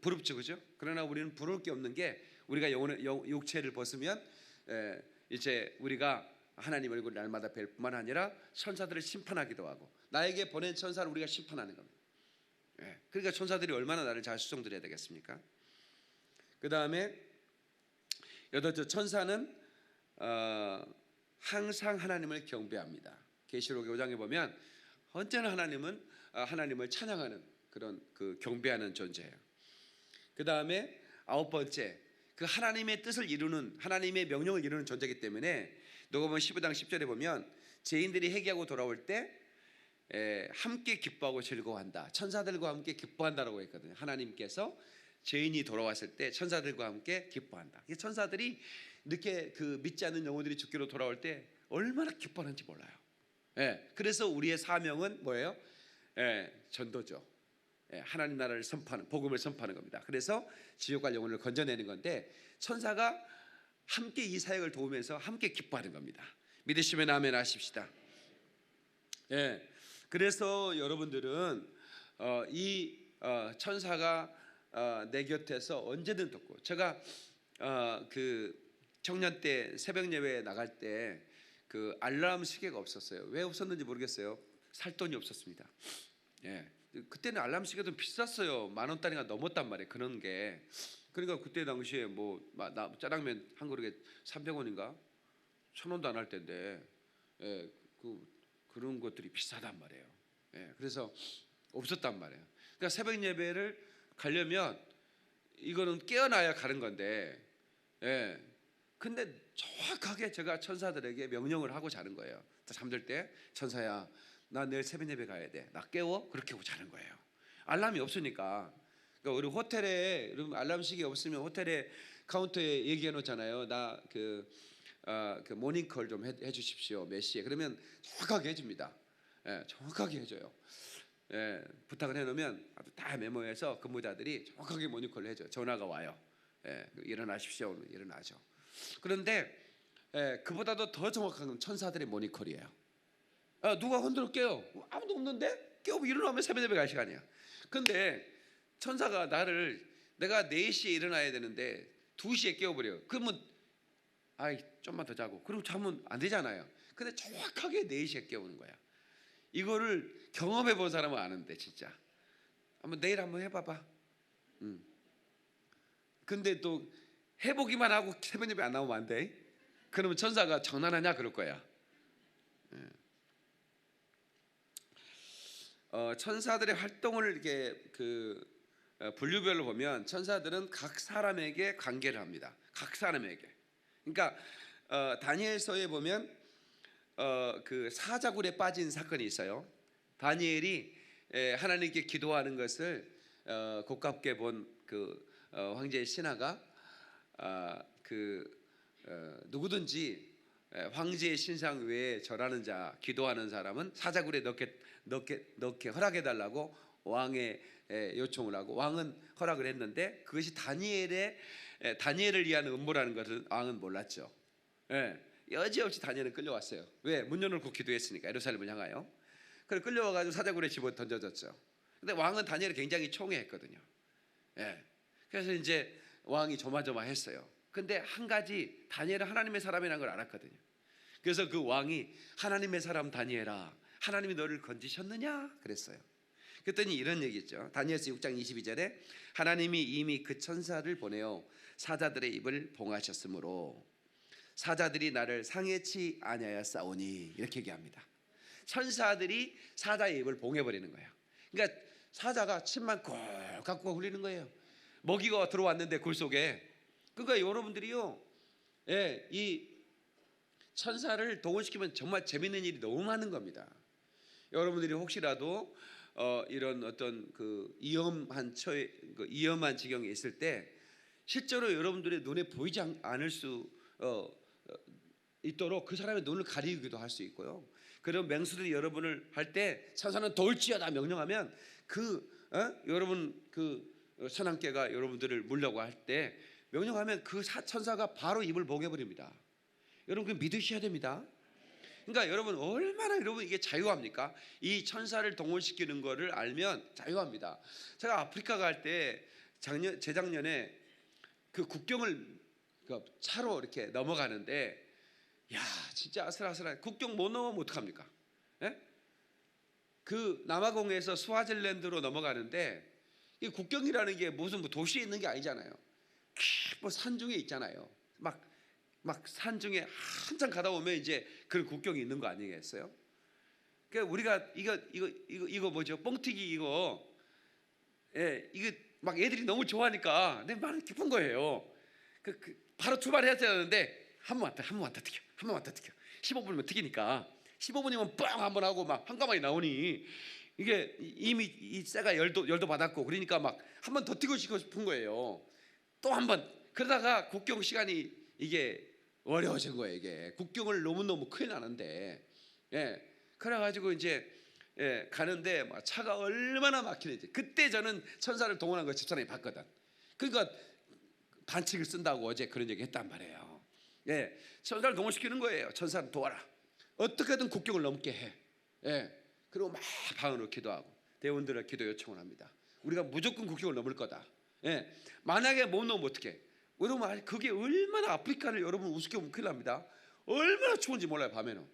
부럽죠, 그죠? 그러나 우리는 부러울 게 없는 게 우리가 육체를 벗으면 이제 우리가 하나님 얼굴을 날마다 뵐 뿐만 아니라 천사들을 심판하기도 하고 나에게 보낸 천사를 우리가 심판하는 겁니다. 그러니까 천사들이 얼마나 나를 잘 수종드려야 되겠습니까? 그 다음에 여덟째, 천사는 항상 하나님을 경배합니다. 계시록 5장에 보면 언제나 하나님을 찬양하는 그런 그 경배하는 존재예요. 그 다음에 아홉 번째, 그 하나님의 뜻을 이루는, 하나님의 명령을 이루는 존재이기 때문에 누가복음 15장 10절에 보면 죄인들이 회개하고 돌아올 때 함께 기뻐하고 즐거워한다. 천사들과 함께 기뻐한다라고 했거든요. 하나님께서 죄인이 돌아왔을 때 천사들과 함께 기뻐한다. 천사들이 이렇게 그 믿지 않는 영혼들이 죽기로 돌아올 때 얼마나 기뻐하는지 몰라요. 그래서 우리의 사명은 뭐예요? 전도죠. 하나님 나라를 선포하는, 복음을 선포하는 겁니다. 그래서 지옥 갈 영혼을 건져내는 건데 천사가 함께 이 사역을 도우면서 함께 기뻐하는 겁니다. 믿으시면 아멘 하십시다. 그래서 여러분들은 이 천사가 내 곁에서 언제든 돕고, 제가 그 청년 때 새벽 예배 나갈 때 그 알람 시계가 없었어요. 왜 없었는지 모르겠어요. 살 돈이 없었습니다. 그때는 알람 시계도 비쌌어요. 10,000원짜리가 넘었단 말이에요. 그런 게. 그러니까 그때 당시에 뭐 짜장면 한 그릇에 300원인가 1,000원도 안 할 텐데 그런 것들이 비싸단 말이에요. 그래서 없었단 말이에요. 그러니까 새벽 예배를 가려면 이거는 깨어나야 가는 건데, 근데 정확하게 제가 천사들에게 명령을 하고 자는 거예요. 잠들 때 천사야, 나 내일 새벽 예배 가야 돼. 나 깨워. 그렇게 하고 자는 거예요. 알람이 없으니까. 그러니까 우리 호텔에 여러분 알람식이 없으면 호텔에 카운터에 얘기해 놓잖아요. 나 그 모닝콜 좀 해주십시오. 몇 시에? 그러면 정확하게 해줍니다. 정확하게 해줘요. 부탁을 해놓으면 다 메모해서 근무자들이 정확하게 모닝콜을 해줘요. 전화가 와요. 일어나십시오. 일어나죠. 그런데 그보다도 더 정확한 건 천사들의 모닝콜이에요. 누가 흔들어 깨요? 아무도 없는데? 깨우고 일어나면 새벽 예배 갈 시간이야. 근데 천사가 내가 4시에 일어나야 되는데 2시에 깨워버려요. 그러면 좀만 더 자고. 그럼 자면 안 되잖아요. 근데 정확하게 4시에 깨우는 거야. 이거를 경험해 본 사람은 아는데 진짜 내일 한번 해봐봐. 근데 또 해보기만 하고 새벽 예배 안 나오면 안 돼. 그러면 천사가 장난하냐 그럴 거야. 천사들의 활동을 이렇게 분류별로 보면 천사들은 각 사람에게 관계를 합니다. 각 사람에게. 그러니까 다니엘서에 보면 그 사자굴에 빠진 사건이 있어요. 다니엘이 하나님께 기도하는 것을 고깝게 본 그 황제의 신하가 누구든지 황제의 신상 외에 절하는 자, 기도하는 사람은 사자굴에 넣게 허락해 달라고 왕에 요청을 하고 왕은 허락을 했는데 그것이 다니엘을 위한 음모라는 것을 왕은 몰랐죠. 여지없이 다니엘은 끌려왔어요. 왜? 문 열어놓고 기도했으니까 예루살렘을 향하여. 그래서 끌려와가지고 사자굴에 집어 던져졌죠. 근데 왕은 다니엘을 굉장히 총애했거든요. 그래서 이제 왕이 조마조마했어요. 근데 한 가지 다니엘은 하나님의 사람이라는 걸 알았거든요. 그래서 그 왕이 하나님의 사람 다니엘아, 하나님이 너를 건지셨느냐 그랬어요. 그랬더니 이런 얘기했죠. 다니엘서 6장 22절에 하나님이 이미 그 천사를 보내어 사자들의 입을 봉하셨으므로 사자들이 나를 상해치 아니하였사오니 이렇게 얘기합니다. 천사들이 사자의 입을 봉해버리는 거예요. 그러니까 사자가 침만 꼴 갖고 흘리는 거예요. 먹이가 들어왔는데 굴 속에. 그러니까 여러분들이요, 이 천사를 동원시키면 정말 재밌는 일이 너무 많은 겁니다. 여러분들이 혹시라도 이런 어떤 그 위험한 지경에 있을 때 실제로 여러분들의 눈에 보이지 않을 수 있도록 그 사람의 눈을 가리기도 할 수 있고요. 그런 맹수들이 여러분을 할 때 천사는 돌지어다 명령하면 여러분 그 선함께가 여러분들을 물려고 할 때 명령하면 그 천사가 바로 입을 봉해버립니다. 여러분 그 믿으셔야 됩니다. 그러니까 여러분 얼마나 여러분 이게 자유합니까? 이 천사를 동원시키는 거를 알면 자유합니다. 제가 아프리카 갈 때 재작년에 그 국경을 차로 이렇게 넘어가는데 진짜 아슬아슬한 국경 못 넘으면 어떡합니까? 그 남아공에서 스와질랜드로 넘어가는데 이 국경이라는 게 무슨 도시에 있는 게 아니잖아요. 뭐 산중에 있잖아요. 막 산중에 한참 가다 보면 이제 그런 국경이 있는 거 아니겠어요? 그러니까 우리가 이거 뭐죠? 뻥튀기 이거 막 애들이 너무 좋아하니까 내 마음이 깊은 거예요. 바로 출발해야 되는데 한 번만 더 튀겨. 15분이면 튀기니까 15분이면 뻥 한번 하고 막 한가마이 나오니 이게 이미 이 쇠가 열도 받았고 그러니까 막 한 번 더 튀고 싶은 거예요. 또 한 번 그러다가 국경 시간이 이게 어려워진 거예요. 이게 국경을 너무 큰일 나는데 그래가지고 이제 가는데 막 차가 얼마나 막히는지 그때 저는 천사를 동원한 거 집사람이 봤거든. 그러니까 반칙을 쓴다고 어제 그런 얘기 했단 말이에요. 천사를 동원시키는 거예요. 천사를 도와라. 어떻게든 국경을 넘게 해. 그리고 막 방언으로 기도하고 대원들의 기도 요청을 합니다. 우리가 무조건 국경을 넘을 거다. 만약에 못 넘으면 어떡해? 여러분 그게 얼마나 아프리카를 여러분 우습게 보면 큰일 납니다. 얼마나 추운지 몰라요 밤에는.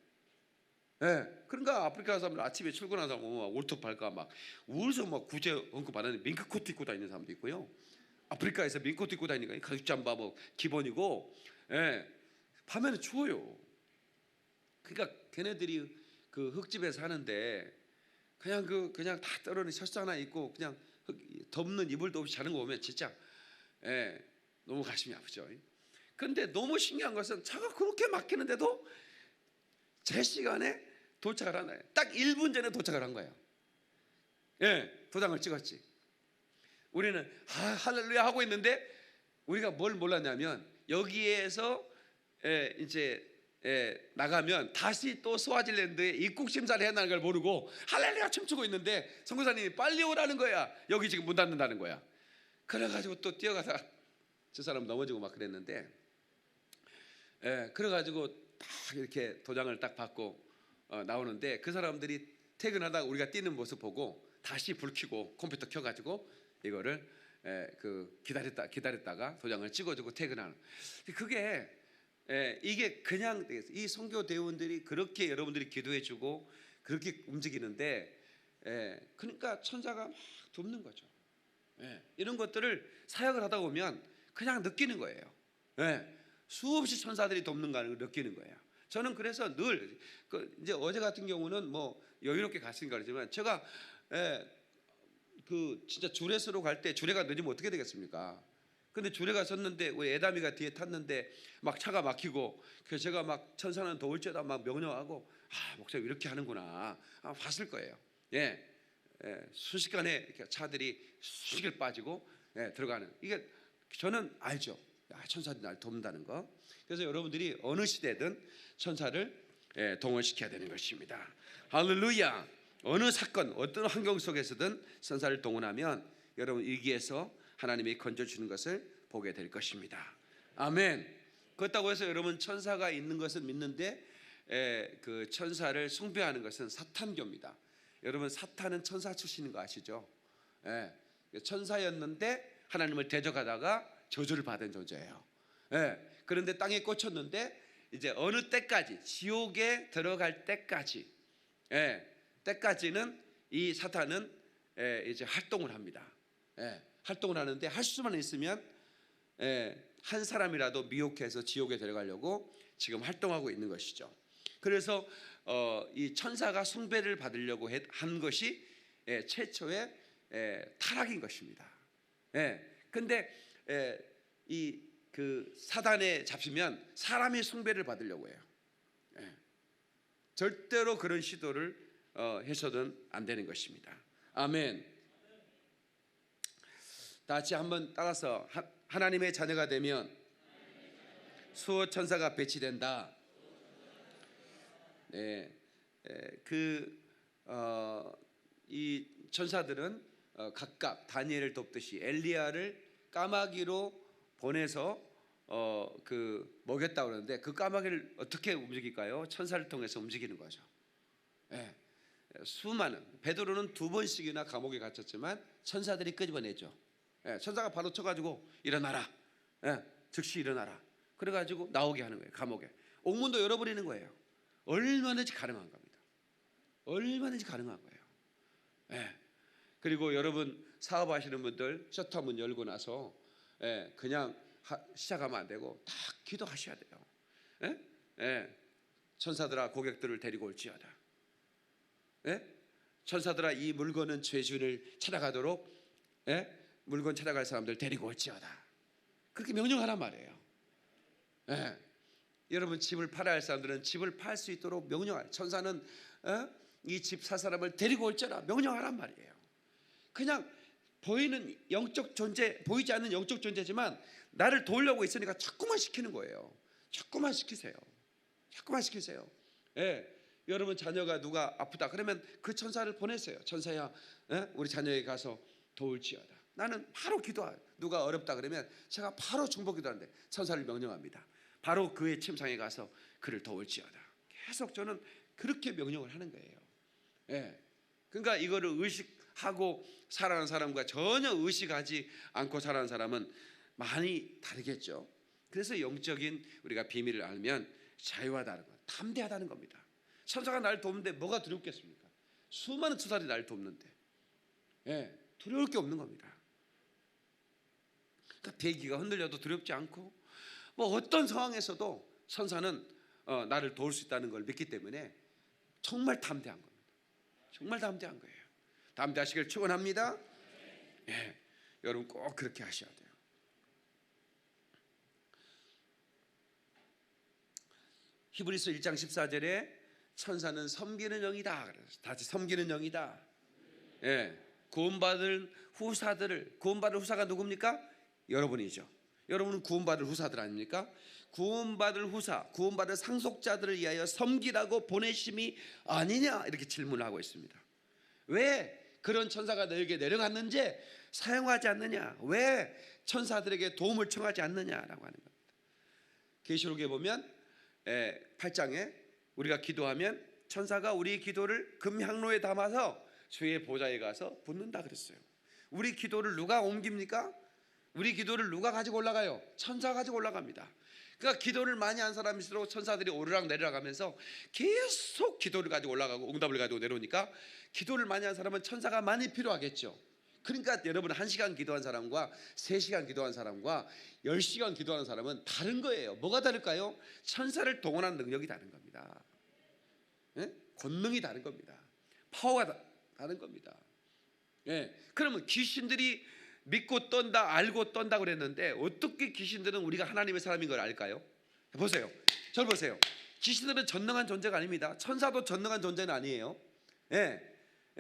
그러니까 아프리카 사람들 아침에 출근하는 사람 보면 올톱 발까 막 우울해서 막 구제 엉금 받았는데 밍크코트 입고 다니는 사람도 있고요. 아프리카에서 밍크코트 입고 다니니까 가죽 잠바 뭐 기본이고 밤에는 추워요. 그러니까 걔네들이 그 흙집에 사는데 그냥 다 떨어는 셔츠 하나 입고 그냥 덮는 이불도 없이 자는 거 보면 진짜 너무 가슴이 아프죠. 근데 너무 신기한 것은 차가 그렇게 막히는데도 제 시간에 도착을 하나요. 딱 1분 전에 도착을 한 거예요. 도장을 찍었지. 우리는 할렐루야 하고 있는데 우리가 뭘 몰랐냐면 여기에서 이제 나가면 다시 또 스와질랜드에 입국 심사를 해야 하는 걸 모르고 할렐루야 춤추고 있는데 선교사님이 빨리 오라는 거야. 여기 지금 문 닫는다는 거야. 그래가지고 또 뛰어가다가 저 사람 넘어지고 막 그랬는데 그래가지고 딱 이렇게 도장을 딱 받고 나오는데 그 사람들이 퇴근하다가 우리가 뛰는 모습 보고 다시 불 켜고 컴퓨터 켜가지고 이거를 기다렸다가 도장을 찍어주고 퇴근하는. 그게 이게 그냥 이 선교 대원들이 그렇게 여러분들이 기도해주고 그렇게 움직이는데 그러니까 천사가 막 돕는 거죠. 이런 것들을 사역을 하다 보면 그냥 느끼는 거예요. 수없이 천사들이 돕는 걸 느끼는 거예요. 저는 그래서 늘 이제 어제 같은 경우는 뭐 여유롭게 갔으니까 그렇지만 제가 진짜 주례소로 갈 때 주례가 늦으면 어떻게 되겠습니까? 근데 주례가 섰는데 우리 애담이가 뒤에 탔는데 막 차가 막히고 그래서 제가 막 천사는 더울지어다 막 명령하고 목사님 이렇게 하는구나 봤을 거예요. 순식간에 이렇게 차들이 수시길 빠지고 들어가는 이게 저는 알죠. 천사들이 날 돕는다는 거. 그래서 여러분들이 어느 시대든 천사를 동원시켜야 되는 것입니다. 할렐루야. 어느 사건 어떤 환경 속에서든 천사를 동원하면 여러분 위기에서 하나님이 건져주는 것을 보게 될 것입니다. 아멘. 그렇다고 해서 여러분 천사가 있는 것을 믿는데 그 천사를 숭배하는 것은 사탄교입니다. 여러분 사탄은 천사 출신인 거 아시죠? 천사였는데 하나님을 대적하다가 저주를 받은 존재예요. 그런데 땅에 꽂혔는데 이제 어느 때까지 지옥에 들어갈 때까지는 이 사탄은 이제 활동을 합니다. 활동을 하는데 할 수만 있으면 한 사람이라도 미혹해서 지옥에 들어가려고 지금 활동하고 있는 것이죠. 그래서 이 천사가 숭배를 받으려고 한 것이 최초의 타락인 것입니다. 근데 이 사단에 잡히면 사람이 숭배를 받으려고 해요. 절대로 그런 시도를 해서는 안 되는 것입니다. 아멘. 다 같이 한번 따라서 하나님의 자녀가 되면 수호 천사가 배치된다. 이 천사들은 각각 다니엘을 돕듯이 엘리야를 까마귀로 보내서 먹였다 그러는데 그 까마귀를 어떻게 움직일까요? 천사를 통해서 움직이는 거죠. 수많은 베드로는 2번씩이나 감옥에 갇혔지만 천사들이 끄집어내죠. 천사가 바로 쳐가지고 일어나라. 즉시 일어나라. 그래가지고 나오게 하는 거예요. 감옥에 옥문도 열어버리는 거예요. 얼마든지 가능한 겁니다. 얼마든지 가능한 거예요. 그리고 여러분 사업하시는 분들 셔터문 열고 나서 그냥 시작하면 안 되고 다 기도하셔야 돼요. 천사들아 고객들을 데리고 올지어다. 천사들아 이 물건은 죄주인을 찾아가도록 물건 찾아갈 사람들 데리고 올지어다. 그렇게 명령하란 말이에요. 예. 여러분 집을 팔아야 할 사람들은 집을 팔 수 있도록 명령하라. 천사는 이 집 살 사람을 데리고 올지어다 명령하란 말이에요. 그냥 보이는 영적 존재, 보이지 않는 영적 존재지만 나를 도우려고 있으니까 자꾸만 시키는 거예요. 자꾸만 시키세요. 자꾸만 시키세요. 예. 여러분 자녀가 누가 아프다 그러면 그 천사를 보내세요. 천사야, 우리 자녀에게 가서 도울지어다. 나는 바로 기도해요. 누가 어렵다 그러면 제가 바로 중보 기도하는데 천사를 명령합니다. 바로 그의 침상에 가서 그를 도울지어다. 계속 저는 그렇게 명령을 하는 거예요. 예. 그러니까 이거를 의식하고 살아가는 사람과 전혀 의식하지 않고 살아가는 사람은 많이 다르겠죠. 그래서 영적인 우리가 비밀을 알면 자유하다는 것, 담대하다는 겁니다. 천사가 나를 돕는데 뭐가 두렵겠습니까? 수많은 천사들이 나를 돕는데, 예, 두려울 게 없는 겁니다. 그러니까 대기가 흔들려도 두렵지 않고 뭐 어떤 상황에서도 천사는 나를 도울 수 있다는 걸 믿기 때문에 정말 담대한 겁니다. 정말 담대한 거예요. 담대하시길 축원합니다. 예, 여러분 꼭 그렇게 하셔야 돼요. 히브리서 1장 14절에 천사는 섬기는 영이다. 다시 섬기는 영이다. 예, 구원받을 후사가 누굽니까? 여러분이죠. 여러분은 구원받을 후사들 아닙니까? 구원받을 후사, 구원받을 상속자들을 위하여 섬기라고 보내심이 아니냐 이렇게 질문을 하고 있습니다. 왜 그런 천사가 너에게 내려갔는지 사용하지 않느냐? 왜 천사들에게 도움을 청하지 않느냐라고 하는 겁니다. 계시록에 보면 8장에 우리가 기도하면 천사가 우리 기도를 금향로에 담아서 주의 보좌에 가서 붓는다 그랬어요. 우리 기도를 누가 옮깁니까? 우리 기도를 누가 가지고 올라가요? 천사가 가지고 올라갑니다. 그러니까 기도를 많이 한 사람일수록 천사들이 오르락 내리락 하면서 계속 기도를 가지고 올라가고 응답을 가지고 내려오니까 기도를 많이 한 사람은 천사가 많이 필요하겠죠. 그러니까 여러분 1시간 기도한 사람과 3시간 기도한 사람과 10시간 기도하는 사람은 다른 거예요. 뭐가 다를까요? 천사를 동원하는 능력이 다른 겁니다. 예? 권능이 다른 겁니다. 파워가 다른 겁니다. 예. 그러면 귀신들이 믿고 떤다, 알고 떤다 그랬는데 어떻게 귀신들은 우리가 하나님의 사람인 걸 알까요? 보세요. 저를 보세요. 귀신들은 전능한 존재가 아닙니다. 천사도 전능한 존재는 아니에요. 예.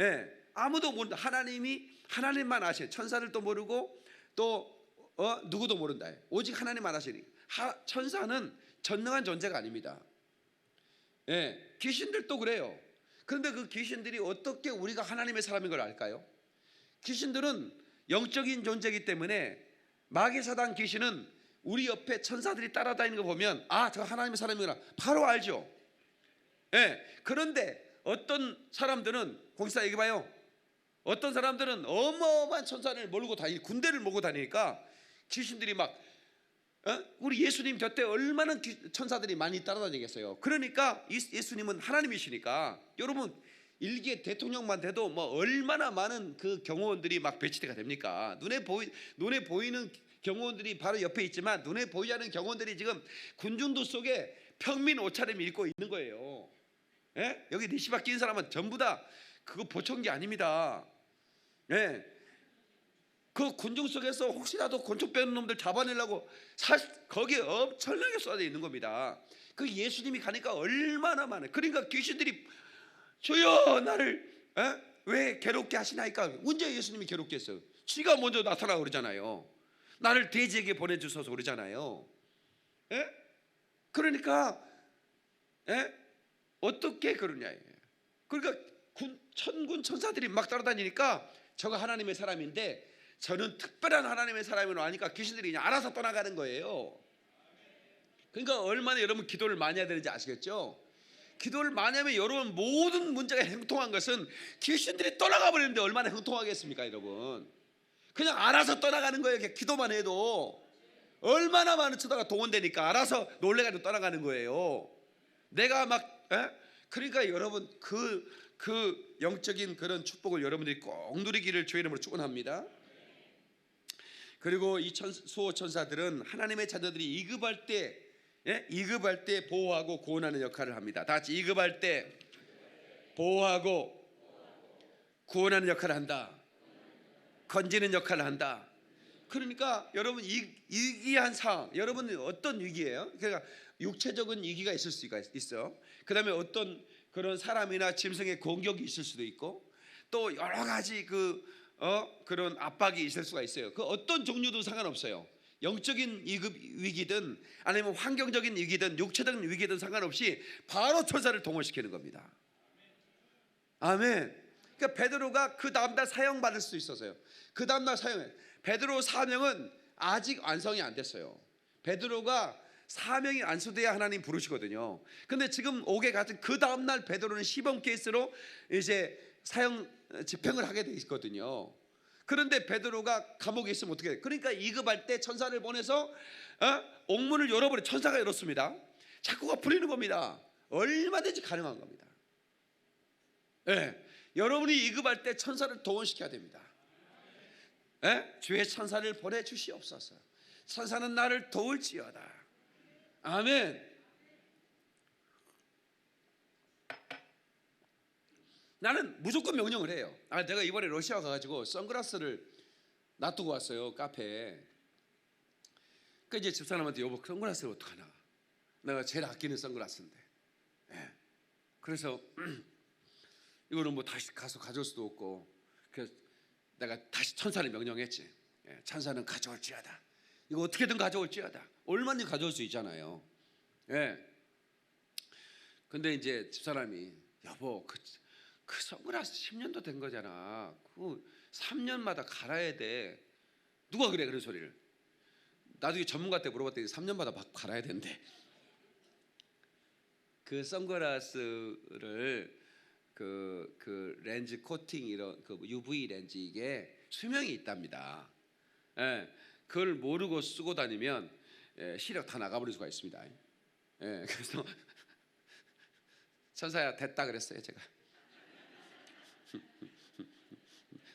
예. 아무도 모른다. 하나님만 아셔요. 천사들도 모르고 또 누구도 모른다. 오직 하나님만 아시니. 천사는 전능한 존재가 아닙니다. 예. 귀신들도 그래요. 그런데 그 귀신들이 어떻게 우리가 하나님의 사람인 걸 알까요? 귀신들은 영적인 존재이기 때문에 마귀 사단 귀신은 우리 옆에 천사들이 따라다니는 거 보면 저 하나님의 사람이구나 바로 알죠. 예. 그런데 어떤 사람들은 공시사 얘기해봐요. 어떤 사람들은 어마어마한 천사를 몰고 군대를 몰고 다니니까 귀신들이 막 우리 예수님 곁에 얼마나 천사들이 많이 따라다니겠어요. 그러니까 예수님은 하나님이시니까 여러분 일개 대통령만 돼도 뭐 얼마나 많은 그 경호원들이 막 배치가 됩니까? 눈에 보이는 경호원들이 바로 옆에 있지만 눈에 보이지 않는 경호원들이 지금 군중도 속에 평민 옷차림 입고 있는 거예요. 예? 여기 니시바 낀 사람은 전부 다 그거 보청기 아닙니다. 예. 그 군중 속에서 혹시라도 권총 빼는 놈들 잡아내려고 거기에 엄청나게 쏟아져 있는 겁니다. 그 예수님이 가니까 얼마나 많아요. 그러니까 귀신들이 주여 나를 왜 괴롭게 하시나이까? 언제 예수님이 괴롭게 했어요? 지가 먼저 나타나고 그러잖아요. 나를 돼지에게 보내주셔서 그러잖아요. 예? 그러니까 어떻게 그러냐. 그러니까 천군 천사들이 막 따라다니니까 저가 하나님의 사람인데 저는 특별한 하나님의 사람으로 아니까 귀신들이 그냥 알아서 떠나가는 거예요. 그러니까 얼마나 여러분 기도를 많이 해야 되는지 아시겠죠? 기도를 많이 하면 여러분 모든 문제가 형통한 것은 귀신들이 떠나가 버리는데 얼마나 형통하겠습니까 여러분. 그냥 알아서 떠나가는 거예요. 기도만 해도 얼마나 많은 천사가 동원되니까 알아서 놀래가지고 떠나가는 거예요. 내가 막 그러니까 여러분 그 영적인 그런 축복을 여러분들이 꼭 누리기를 주의 이름으로 축원합니다. 그리고 이 수호 천사들은 하나님의 자녀들이 이급할 때 보호하고 구원하는 역할을 합니다. 다 같이 이급할 때 보호하고 구원하는 역할을 한다. 건지는 역할을 한다. 그러니까 여러분 위기한 상황, 여러분은 어떤 위기예요? 그러니까 육체적인 위기가 있을 수가 있어요. 그다음에 어떤 그런 사람이나 짐승의 공격이 있을 수도 있고, 또 여러 가지 그런 압박이 있을 수가 있어요. 그 어떤 종류도 상관없어요. 영적인 위기든 아니면 환경적인 위기든 육체적인 위기든 상관없이 바로 천사를 동원시키는 겁니다. 아멘. 그러니까 베드로가 그 다음날 사형받을 수 있었어요. 그 다음날 사형해. 베드로 사명은 아직 완성이 안 됐어요. 베드로가 사명이 완수돼야 하나님 부르시거든요. 근데 지금 옥에 같은 그 다음날 베드로는 시범 케이스로 이제 사형 집행을 하게 돼 있거든요. 그런데 베드로가 감옥에 있으면 어떻게 돼? 그러니까 이급할 때 천사를 보내서 옥문을 열어버려. 천사가 열었습니다. 자꾸가 풀리는 겁니다. 얼마든지 가능한 겁니다. 네. 여러분이 이급할 때 천사를 동원시켜야 됩니다. 네? 주의 천사를 보내주시옵소서. 천사는 나를 도울지어다. 아멘. 나는 무조건 명령을 해요. 내가 이번에 러시아 가가지고 선글라스를 놔두고 왔어요, 카페에. 그러니까 이제 집사람한테 여보 선글라스를 어떡하나, 내가 제일 아끼는 선글라스인데. 네. 그래서 이거는 뭐 다시 가서 가져올 수도 없고, 그래서 내가 다시 천사를 명령했지. 예, 천사는 가져올지어다. 이거 어떻게든 가져올지어다. 얼마든지 가져올 수 있잖아요. 예. 근데 이제 집사람이 여보 그 선글라스 10년도 된 거잖아. 그 3년마다 갈아야 돼. 누가 그래 그런 소리를. 나중에 전문가한테 물어봤더니 3년마다 막 갈아야 된대. 그 선글라스를 그 렌즈 코팅 이런 그 UV 렌즈 이게 수명이 있답니다. 예, 그걸 모르고 쓰고 다니면 시력 다 나가버릴 수가 있습니다. 예, 그래서 천사야 됐다 그랬어요 제가.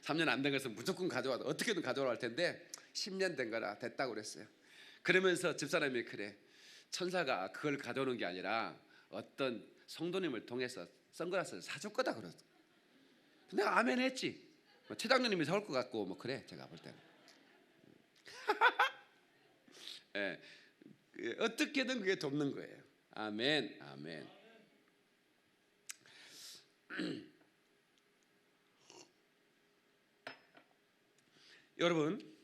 3년 안 된 것은 무조건 가져와, 어떻게든 가져오라 할 텐데 10년 된 거라 됐다고 그랬어요. 그러면서 집사람이 그래, 천사가 그걸 가져오는 게 아니라 어떤 성도님을 통해서 선글라스를 사줄 거다 그랬어. 근데 아멘 했지. 최장로님이 사올 것 같고 뭐 그래 제가 볼 때는. 예, 어떻게든 그게 돕는 거예요. 아멘, 아멘. 여러분,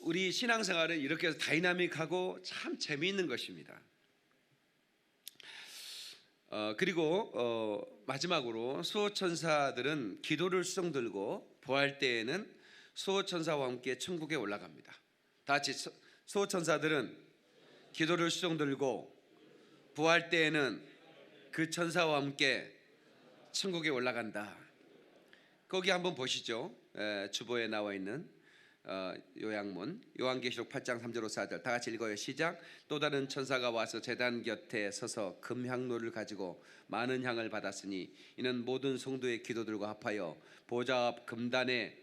우리 신앙생활은 이렇게 해서 다이나믹하고 참 재미있는 것입니다. 그리고 마지막으로 수호천사들은 기도를 수종 들고 부활 때에는 수호천사와 함께 천국에 올라갑니다. 다 같이 수호천사들은 기도를 수종 들고 부활 때에는 그 천사와 함께 천국에 올라간다. 거기 한번 보시죠. 주보에 나와 있는 요약문 요한계시록 8장 3절 4절 다 같이 읽어요. 시작. 또 다른 천사가 와서 제단 곁에 서서 금향로를 가지고 많은 향을 받았으니 이는 모든 성도의 기도들과 합하여 보좌 앞 금단에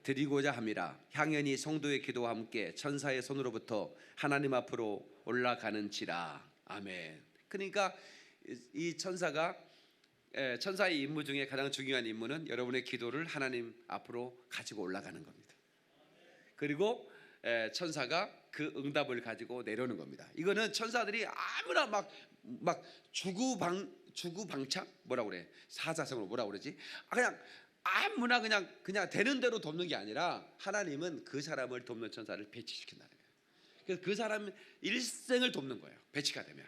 드리고자 함이라. 향연이 성도의 기도와 함께 천사의 손으로부터 하나님 앞으로 올라가는지라. 아멘. 그러니까 이 천사의 임무 중에 가장 중요한 임무는 여러분의 기도를 하나님 앞으로 가지고 올라가는 겁니다. 그리고 천사가 그 응답을 가지고 내려오는 겁니다. 이거는 천사들이 아무나 막 주구방창 뭐라고 그래, 사자성어로 뭐라고 그러지? 그냥 아무나 그냥 되는 대로 돕는 게 아니라 하나님은 그 사람을 돕는 천사를 배치시킨다는 거예요. 그래서 그 사람 일생을 돕는 거예요. 배치가 되면.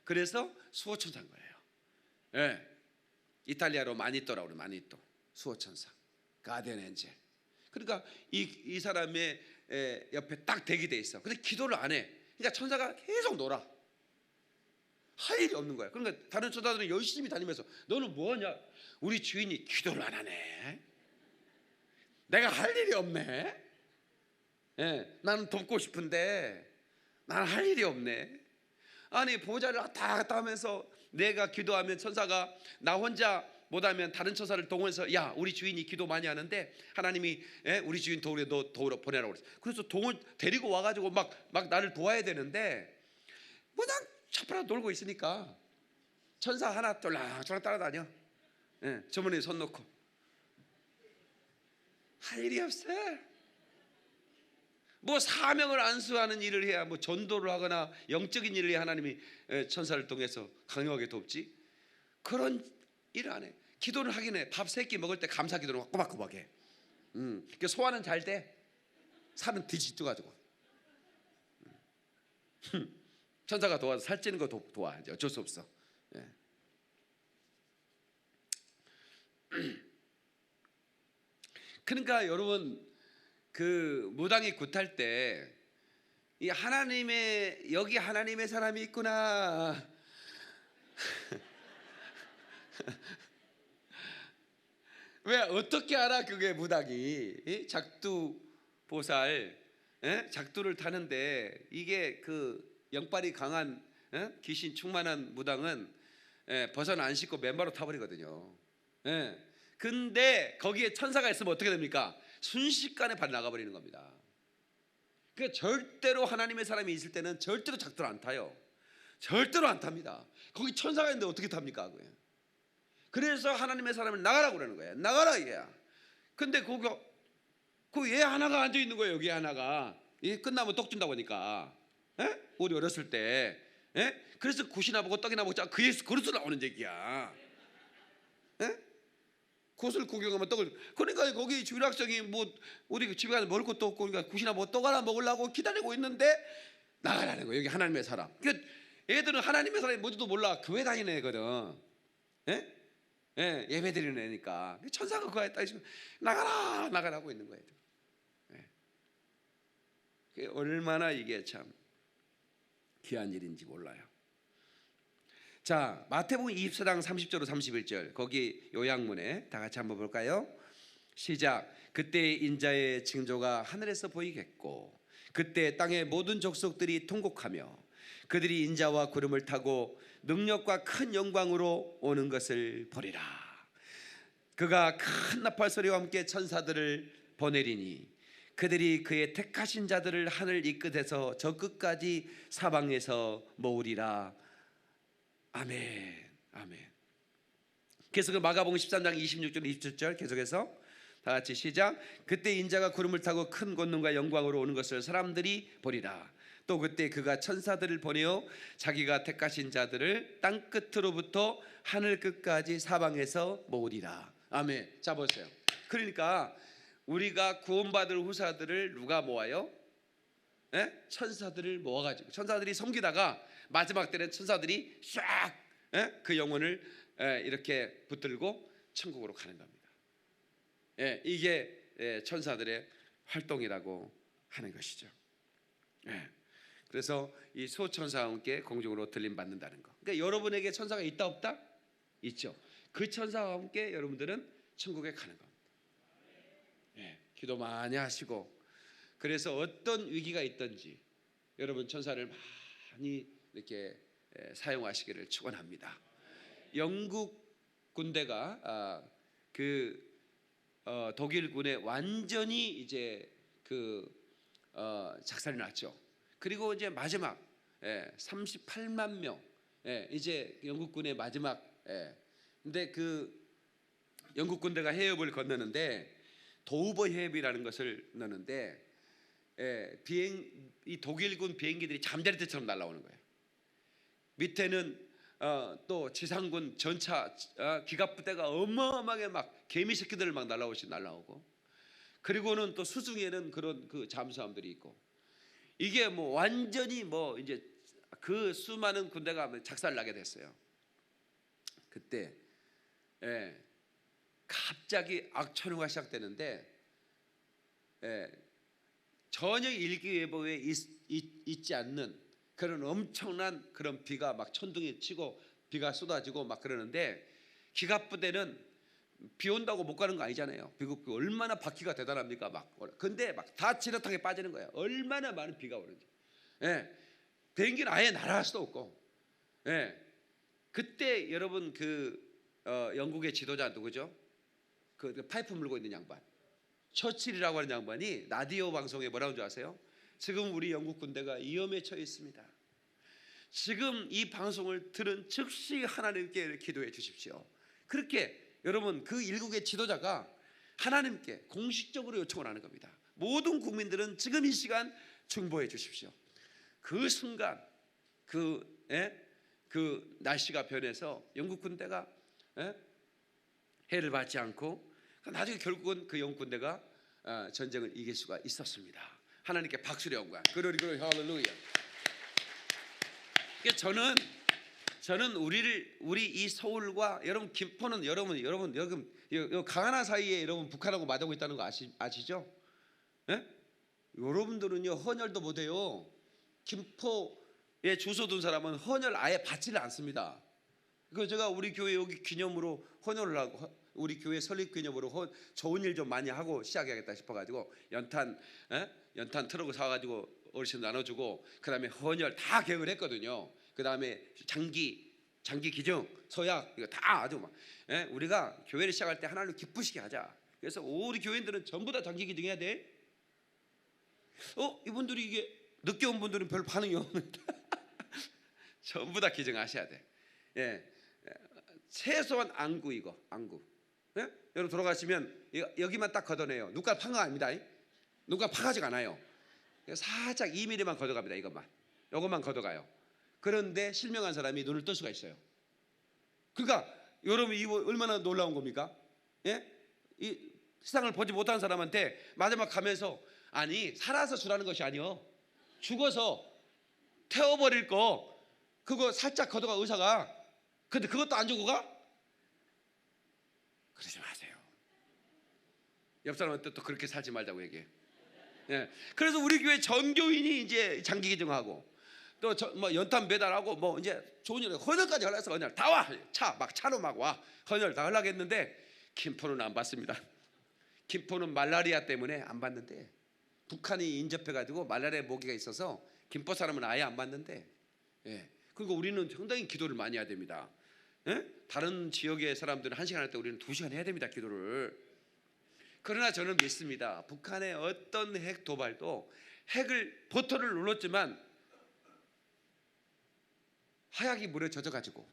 그래서 수호천사인 거예요. 예. 이탈리아로 마니또라고 그래요. 마니또. 수호천사. 가디언 엔젤. 그러니까 이 사람의 옆에 딱 대기돼 있어. 근데 기도를 안 해. 그러니까 천사가 계속 놀아. 할 일이 없는 거야. 그러니까 다른 천사들은 열심히 다니면서 너는 뭐하냐? 우리 주인이 기도를 안 하네. 내가 할 일이 없네. 예, 나는 돕고 싶은데 나는 할 일이 없네. 아니 보좌를 왔다 갔다 하면서 내가 기도하면 천사가 나 혼자 못하면 다른 천사를 동원해서 야 우리 주인이 기도 많이 하는데 하나님이 우리 주인 너 도우러 보내라고 그랬어. 그래서 데리고 와가지고 막 나를 도와야 되는데 그냥 차프라 놀고 있으니까 천사 하나 쫄랑쫄랑 따라다녀. 주머니에 손 넣고 할 일이 없어. 뭐 사명을 안수하는 일을 해야, 뭐 전도를 하거나 영적인 일을 해야 하나님이 천사를 통해서 강력하게 돕지. 그런 일을 안 해. 기도를 하긴 해. 밥 3끼 먹을 때 감사 기도를 꼬박꼬박 해. 그 소화는 잘 돼. 살은 뒤지 떠가지고. 천사가 도와서 살찌는 거 도와. 이제 어쩔 수 없어. 예. 그러니까 여러분, 그 무당이 굿할 때 이 하나님의, 여기 하나님의 사람이 있구나. 왜 어떻게 알아? 그게 무당이 작두보살, 작두를 타는데, 이게 그 영빨이 강한 귀신 충만한 무당은 버선 안 씻고 맨발로 타버리거든요. 근데 거기에 천사가 있으면 어떻게 됩니까? 순식간에 발 나가버리는 겁니다. 그 절대로 하나님의 사람이 있을 때는 절대로 작두를 안 타요. 절대로 안 탑니다. 거기 천사가 있는데 어떻게 탑니까? 그래서 하나님의 사람을 나가라고 그러는 거예요. 나가라 이게야. 근데 그 얘 하나가 앉아 있는 거예요. 여기 하나가. 이게 끝나면 떡 준다고 하니까. 우리 어렸을 때. 그래서 굿이나 보고 떡이나 먹자. 그 예수 그릇으로 나오는 얘기야. 굿을 구경하면 떡을. 그러니까 거기 주일학생이 뭐 우리 집에 가서 먹을 것도 없고, 그러니까 굿이나 뭐 떡 하나 먹으려고 기다리고 있는데 나가라는 거예요. 여기 하나님의 사람. 그러니까 애들은 하나님의 사람이 뭔지도 몰라. 교회 다니는 애거든. 예배 드리는 애니까. 천사가 그거 했다 했으면 나가라 나가라고 있는 거예요. 얼마나 이게 참 귀한 일인지 몰라요. 자, 마태복음 24장 30절로 31절, 거기 요약문에 다 같이 한번 볼까요? 시작. 그때 인자의 징조가 하늘에서 보이겠고 그때 땅의 모든 족속들이 통곡하며 그들이 인자와 구름을 타고 능력과 큰 영광으로 오는 것을 보리라. 그가 큰 나팔 소리와 함께 천사들을 보내리니 그들이 그의 택하신 자들을 하늘 이 끝에서 저 끝까지 사방에서 모으리라. 아멘. 아멘. 그래서 그 마가복음 13장 26절 27절 계속해서 다 같이 시작. 그때 인자가 구름을 타고 큰 권능과 영광으로 오는 것을 사람들이 보리라. 또 그때 그가 천사들을 보내어 자기가 택하신 자들을 땅 끝으로부터 하늘 끝까지 사방에서 모으리라. 아멘. 자 보세요. 그러니까 우리가 구원받을 후사들을 누가 모아요? 천사들을 모아가지고, 천사들이 섬기다가 마지막 때는 천사들이 싹 그 영혼을 이렇게 붙들고 천국으로 가는 겁니다. 이게 천사들의 활동이라고 하는 것이죠. 그래서 이 소천사와 함께 공중으로 들림 받는다는 거. 그러니까 여러분에게 천사가 있다 없다? 있죠. 그 천사와 함께 여러분들은 천국에 가는 겁니다. 기도 많이 하시고, 그래서 어떤 위기가 있든지 여러분 천사를 많이 이렇게 사용하시기를 축원합니다. 영국 군대가 독일군에 완전히 이제 작살이 났죠. 그리고 이제 마지막 38만 명 이제 영국군의 마지막. 근데 그 영국 군대가 해협을 건너는데 도우버 해협이라는 것을 넣는데 이 독일군 비행기들이 잠자리 때처럼 날아오는 거예요. 밑에는 또 지상군 전차 기갑부대가 어마어마하게 막 개미 새끼들을 막 날아오고, 그리고는 또 수중에는 그런 그 잠수함들이 있고, 이게 뭐 완전히 뭐 이제 그 수많은 군대가 작살나게 됐어요. 그때 갑자기 악천후가 시작되는데 전혀 일기예보에 있지 않는 그런 엄청난 그런 비가 막 천둥이 치고 비가 쏟아지고 막 그러는데, 기갑부대는 비 온다고 못 가는 거 아니잖아요. 미국 얼마나 바퀴가 대단합니까? 근데 막 다 지렛탕에 빠지는 거예요. 얼마나 많은 비가 오는지. 비행기는 아예 날아갈 수도 없고. 그때 여러분 영국의 지도자 누구죠? 그 파이프 물고 있는 양반, 처칠이라고 하는 양반이 라디오 방송에 뭐라고 줄 아세요? 지금 우리 영국 군대가 위험에 처해 있습니다. 지금 이 방송을 들은 즉시 하나님께 기도해 주십시오. 그렇게 여러분 그 일국의 지도자가 하나님께 공식적으로 요청을 하는 겁니다. 모든 국민들은 지금 이 시간 중보해 주십시오. 그 순간 그 날씨가 변해서 영국 군대가 해를 받지 않고 나중에 결국은 그 영국 군대가 전쟁을 이길 수가 있었습니다. 하나님께 박수를 한 거야. 그러리 할렐루야. 저는 우리 이 서울과 여러분 김포는 여러분 강하나 사이에 여러분 북한하고 맞하고 있다는 거 아시죠? 예? 여러분들은요 헌혈도 못해요. 김포에 주소 둔 사람은 헌혈 아예 받지를 않습니다. 그 제가 우리 교회 여기 기념으로 헌혈을 하고 우리 교회 설립 기념으로 좋은 일 좀 많이 하고 시작해야겠다 싶어가지고 연탄 트럭을 사가지고 어르신 나눠주고 그다음에 헌혈 다 계획을 했거든요. 그다음에 장기 기증 서약 이거 다 아주 막 우리가 교회를 시작할 때 하나님 기쁘시게 하자. 그래서 우리 교인들은 전부 다 장기 기증해야 돼. 이분들이 이게 늦게 온 분들은 별 반응이 없는데 전부 다 기증하셔야 돼. 최소한 안구 이거 안구. 여러분 돌아가시면 여기만 딱 걷어내요. 눈깔 판 거 아닙니다. 눈깔 파가지가 않아요. 살짝 2mm만 걷어갑니다. 이것만 걷어가요. 그런데 실명한 사람이 눈을 뜰 수가 있어요. 그러니까 여러분 이거 얼마나 놀라운 겁니까? 이 세상을 보지 못한 사람한테 마지막 가면서 아니 살아서 주라는 것이 아니요 죽어서 태워버릴 거 그거 살짝 걷어가 의사가. 근데 그것도 안 주고 가? 그러지 마세요. 옆 사람한테 또 그렇게 살지 말자고 얘기해. 그래서 우리 교회 전교인이 이제 장기 기증하고 또 뭐 연탄 배달하고 뭐 이제 좋은 일 헌혈까지 하려서 헌혈 다 와. 차로 막 와. 헌혈 다 하려고 했는데 김포는 안 받습니다. 김포는 말라리아 때문에 안 받는데 북한이 인접해가지고 말라리아 모기가 있어서 김포 사람은 아예 안 받는데 그러니까 우리는 상당히 기도를 많이 해야 됩니다. 다른 지역의 사람들은 1시간 할 때 우리는 2시간 해야 됩니다. 기도를. 그러나 저는 믿습니다. 북한의 어떤 핵 도발도 버튼을 눌렀지만 화약이 물에 젖어가지고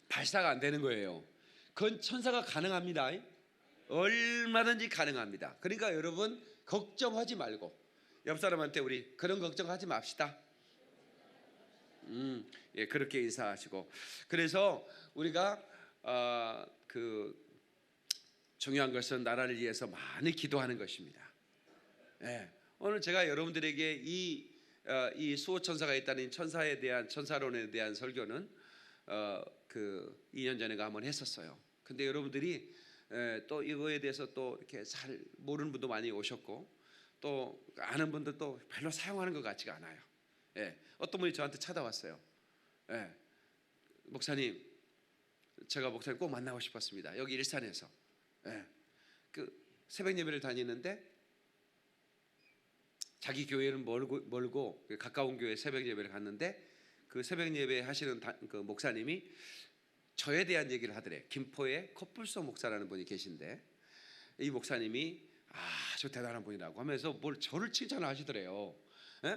발사가 안 되는 거예요. 그건 천사가 가능합니다. 얼마든지 가능합니다. 그러니까 여러분 걱정하지 말고 옆 사람한테 우리 그런 걱정하지 맙시다. 그렇게 인사하시고. 그래서 우리가 중요한 것은 나라를 위해서 많이 기도하는 것입니다. 오늘 제가 여러분들에게 이 수호천사가 있다는 천사론에 대한 설교는 2년 전에 한번 했었어요. 근데 여러분들이 또 이거에 대해서 또 이렇게 잘 모르는 분도 많이 오셨고 또 아는 분들도 별로 사용하는 것 같지가 않아요. 어떤 분이 저한테 찾아왔어요. 목사님, 제가 목사님 꼭 만나고 싶었습니다. 여기 일산에서 그 새벽 예배를 다니는데 자기 교회는 멀고 가까운 교회 새벽 예배를 갔는데 그 새벽 예배 하시는 그 목사님이 저에 대한 얘기를 하더래. 김포에 코뿔소 목사라는 분이 계신데 이 목사님이 아주 대단한 분이라고 하면서 저를 칭찬을 하시더래요.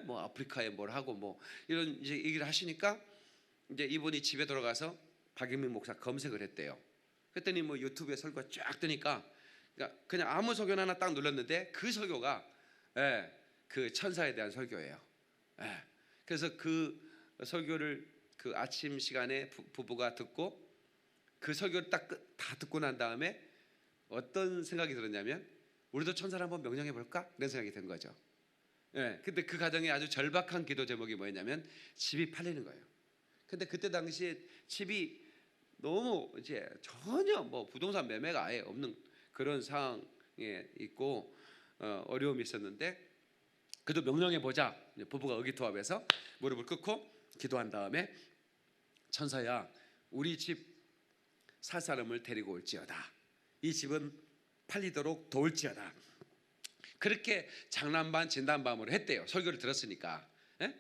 뭐 아프리카에 뭘 하고 뭐 이런 이제 얘기를 하시니까 이제 이분이 집에 돌아가서 박영민 목사 검색을 했대요. 그랬더니 뭐 유튜브에 설교가 쫙 뜨니까 그냥 아무 설교나 하나 딱 눌렀는데 그 설교가 그 천사에 대한 설교예요. 그래서 그 설교를 그 아침 시간에 부부가 듣고 그 설교를 다 듣고 난 다음에 어떤 생각이 들었냐면 우리도 천사를 한번 명령해 볼까? 이런 생각이 든 거죠. 근데 그 가정에 아주 절박한 기도 제목이 뭐였냐면 집이 팔리는 거예요. 근데 그때 당시에 집이 너무 이제 전혀 뭐 부동산 매매가 아예 없는 그런 상황에 있고 어려움이 있었는데 그래도 명령해 보자. 부부가 의기투합해서 무릎을 꿇고 기도한 다음에 천사야, 우리 집 살 사람을 데리고 올지어다. 이 집은 팔리도록 도울지어다. 그렇게 장난반 진단반으로 했대요. 설교를 들었으니까.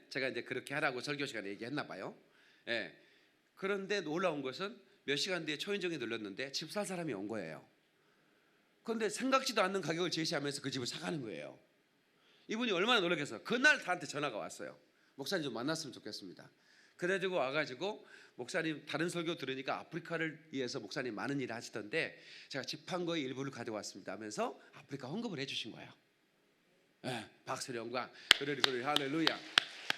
제가 이제 그렇게 하라고 설교 시간에 얘기했나 봐요. 그런데 놀라운 것은 몇 시간 뒤에 초인종이 눌렀는데 집 살 사람이 온 거예요. 그런데 생각지도 않는 가격을 제시하면서 그 집을 사가는 거예요. 이분이 얼마나 놀랐겠어요. 그날 저한테 전화가 왔어요. 목사님 좀 만났으면 좋겠습니다. 그래가지고 와가지고 목사님 다른 설교 들으니까 아프리카를 위해서 목사님 많은 일을 하시던데 제가 집한 거의 일부를 가져왔습니다 하면서 아프리카 헌금을 해주신 거예요. 박수의 영광. 그러리 할렐루야.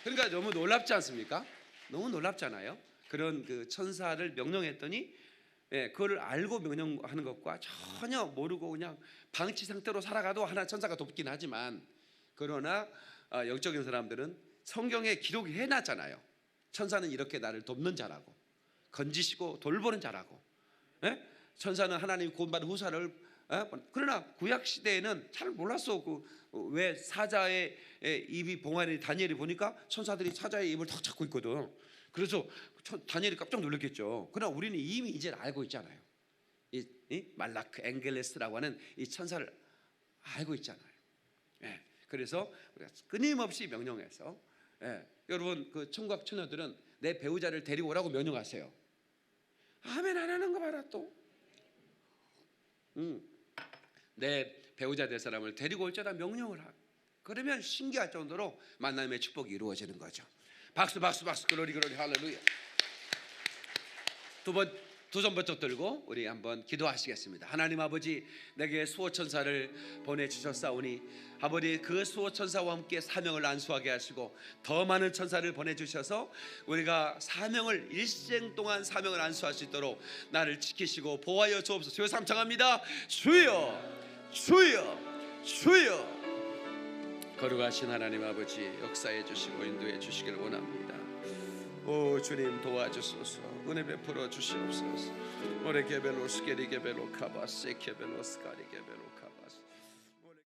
그러니까 너무 놀랍지 않습니까? 너무 놀랍잖아요. 그런 그 천사를 명령했더니 그걸 알고 명령하는 것과 전혀 모르고 그냥 방치 상태로 살아가도 하나 천사가 돕긴 하지만, 그러나 영적인 사람들은 성경에 기록이 해놨잖아요. 천사는 이렇게 나를 돕는 자라고, 건지시고 돌보는 자라고. 천사는 하나님이 구원받은 후사를. 그러나 구약 시대에는 잘 몰랐어. 왜 사자의 입이 봉하니 다니엘이 보니까 천사들이 사자의 입을 탁 잡고 있거든. 그래서 다니엘이 깜짝 놀랐겠죠. 그러나 우리는 이미 이제 알고 있잖아요. 이 말라크 엥겔레스라고 하는 이 천사를 알고 있잖아요. 그래서 우리가 끊임없이 명령해서 여러분 그 총각 처녀들은 내 배우자를 데리고 오라고 명령하세요. 아멘 안 하는 거 봐라 또. 내 배우자 될 사람을 데리고 올 자라 명령을 하고, 그러면 신기할 정도로 만남의 축복이 이루어지는 거죠. 박수 그러리 할렐루야. 두 손 번쩍 들고 우리 한번 기도하시겠습니다. 하나님 아버지, 내게 수호천사를 보내주셨사오니 아버지 그 수호천사와 함께 사명을 안수하게 하시고 더 많은 천사를 보내주셔서 우리가 사명을 일생 동안 사명을 안수할 수 있도록 나를 지키시고 보호하여 주옵소서. 주여 삼창합니다. 주여 거룩하신 하나님 아버지, 역사해 주시고 인도해 주시기를 원합니다. 오 주님 도와주소서. 은혜 베풀어 주시옵소서. 오레 게벨로 스케리 게벨로 카바스 케벨로 스카리 게벨로 카바스.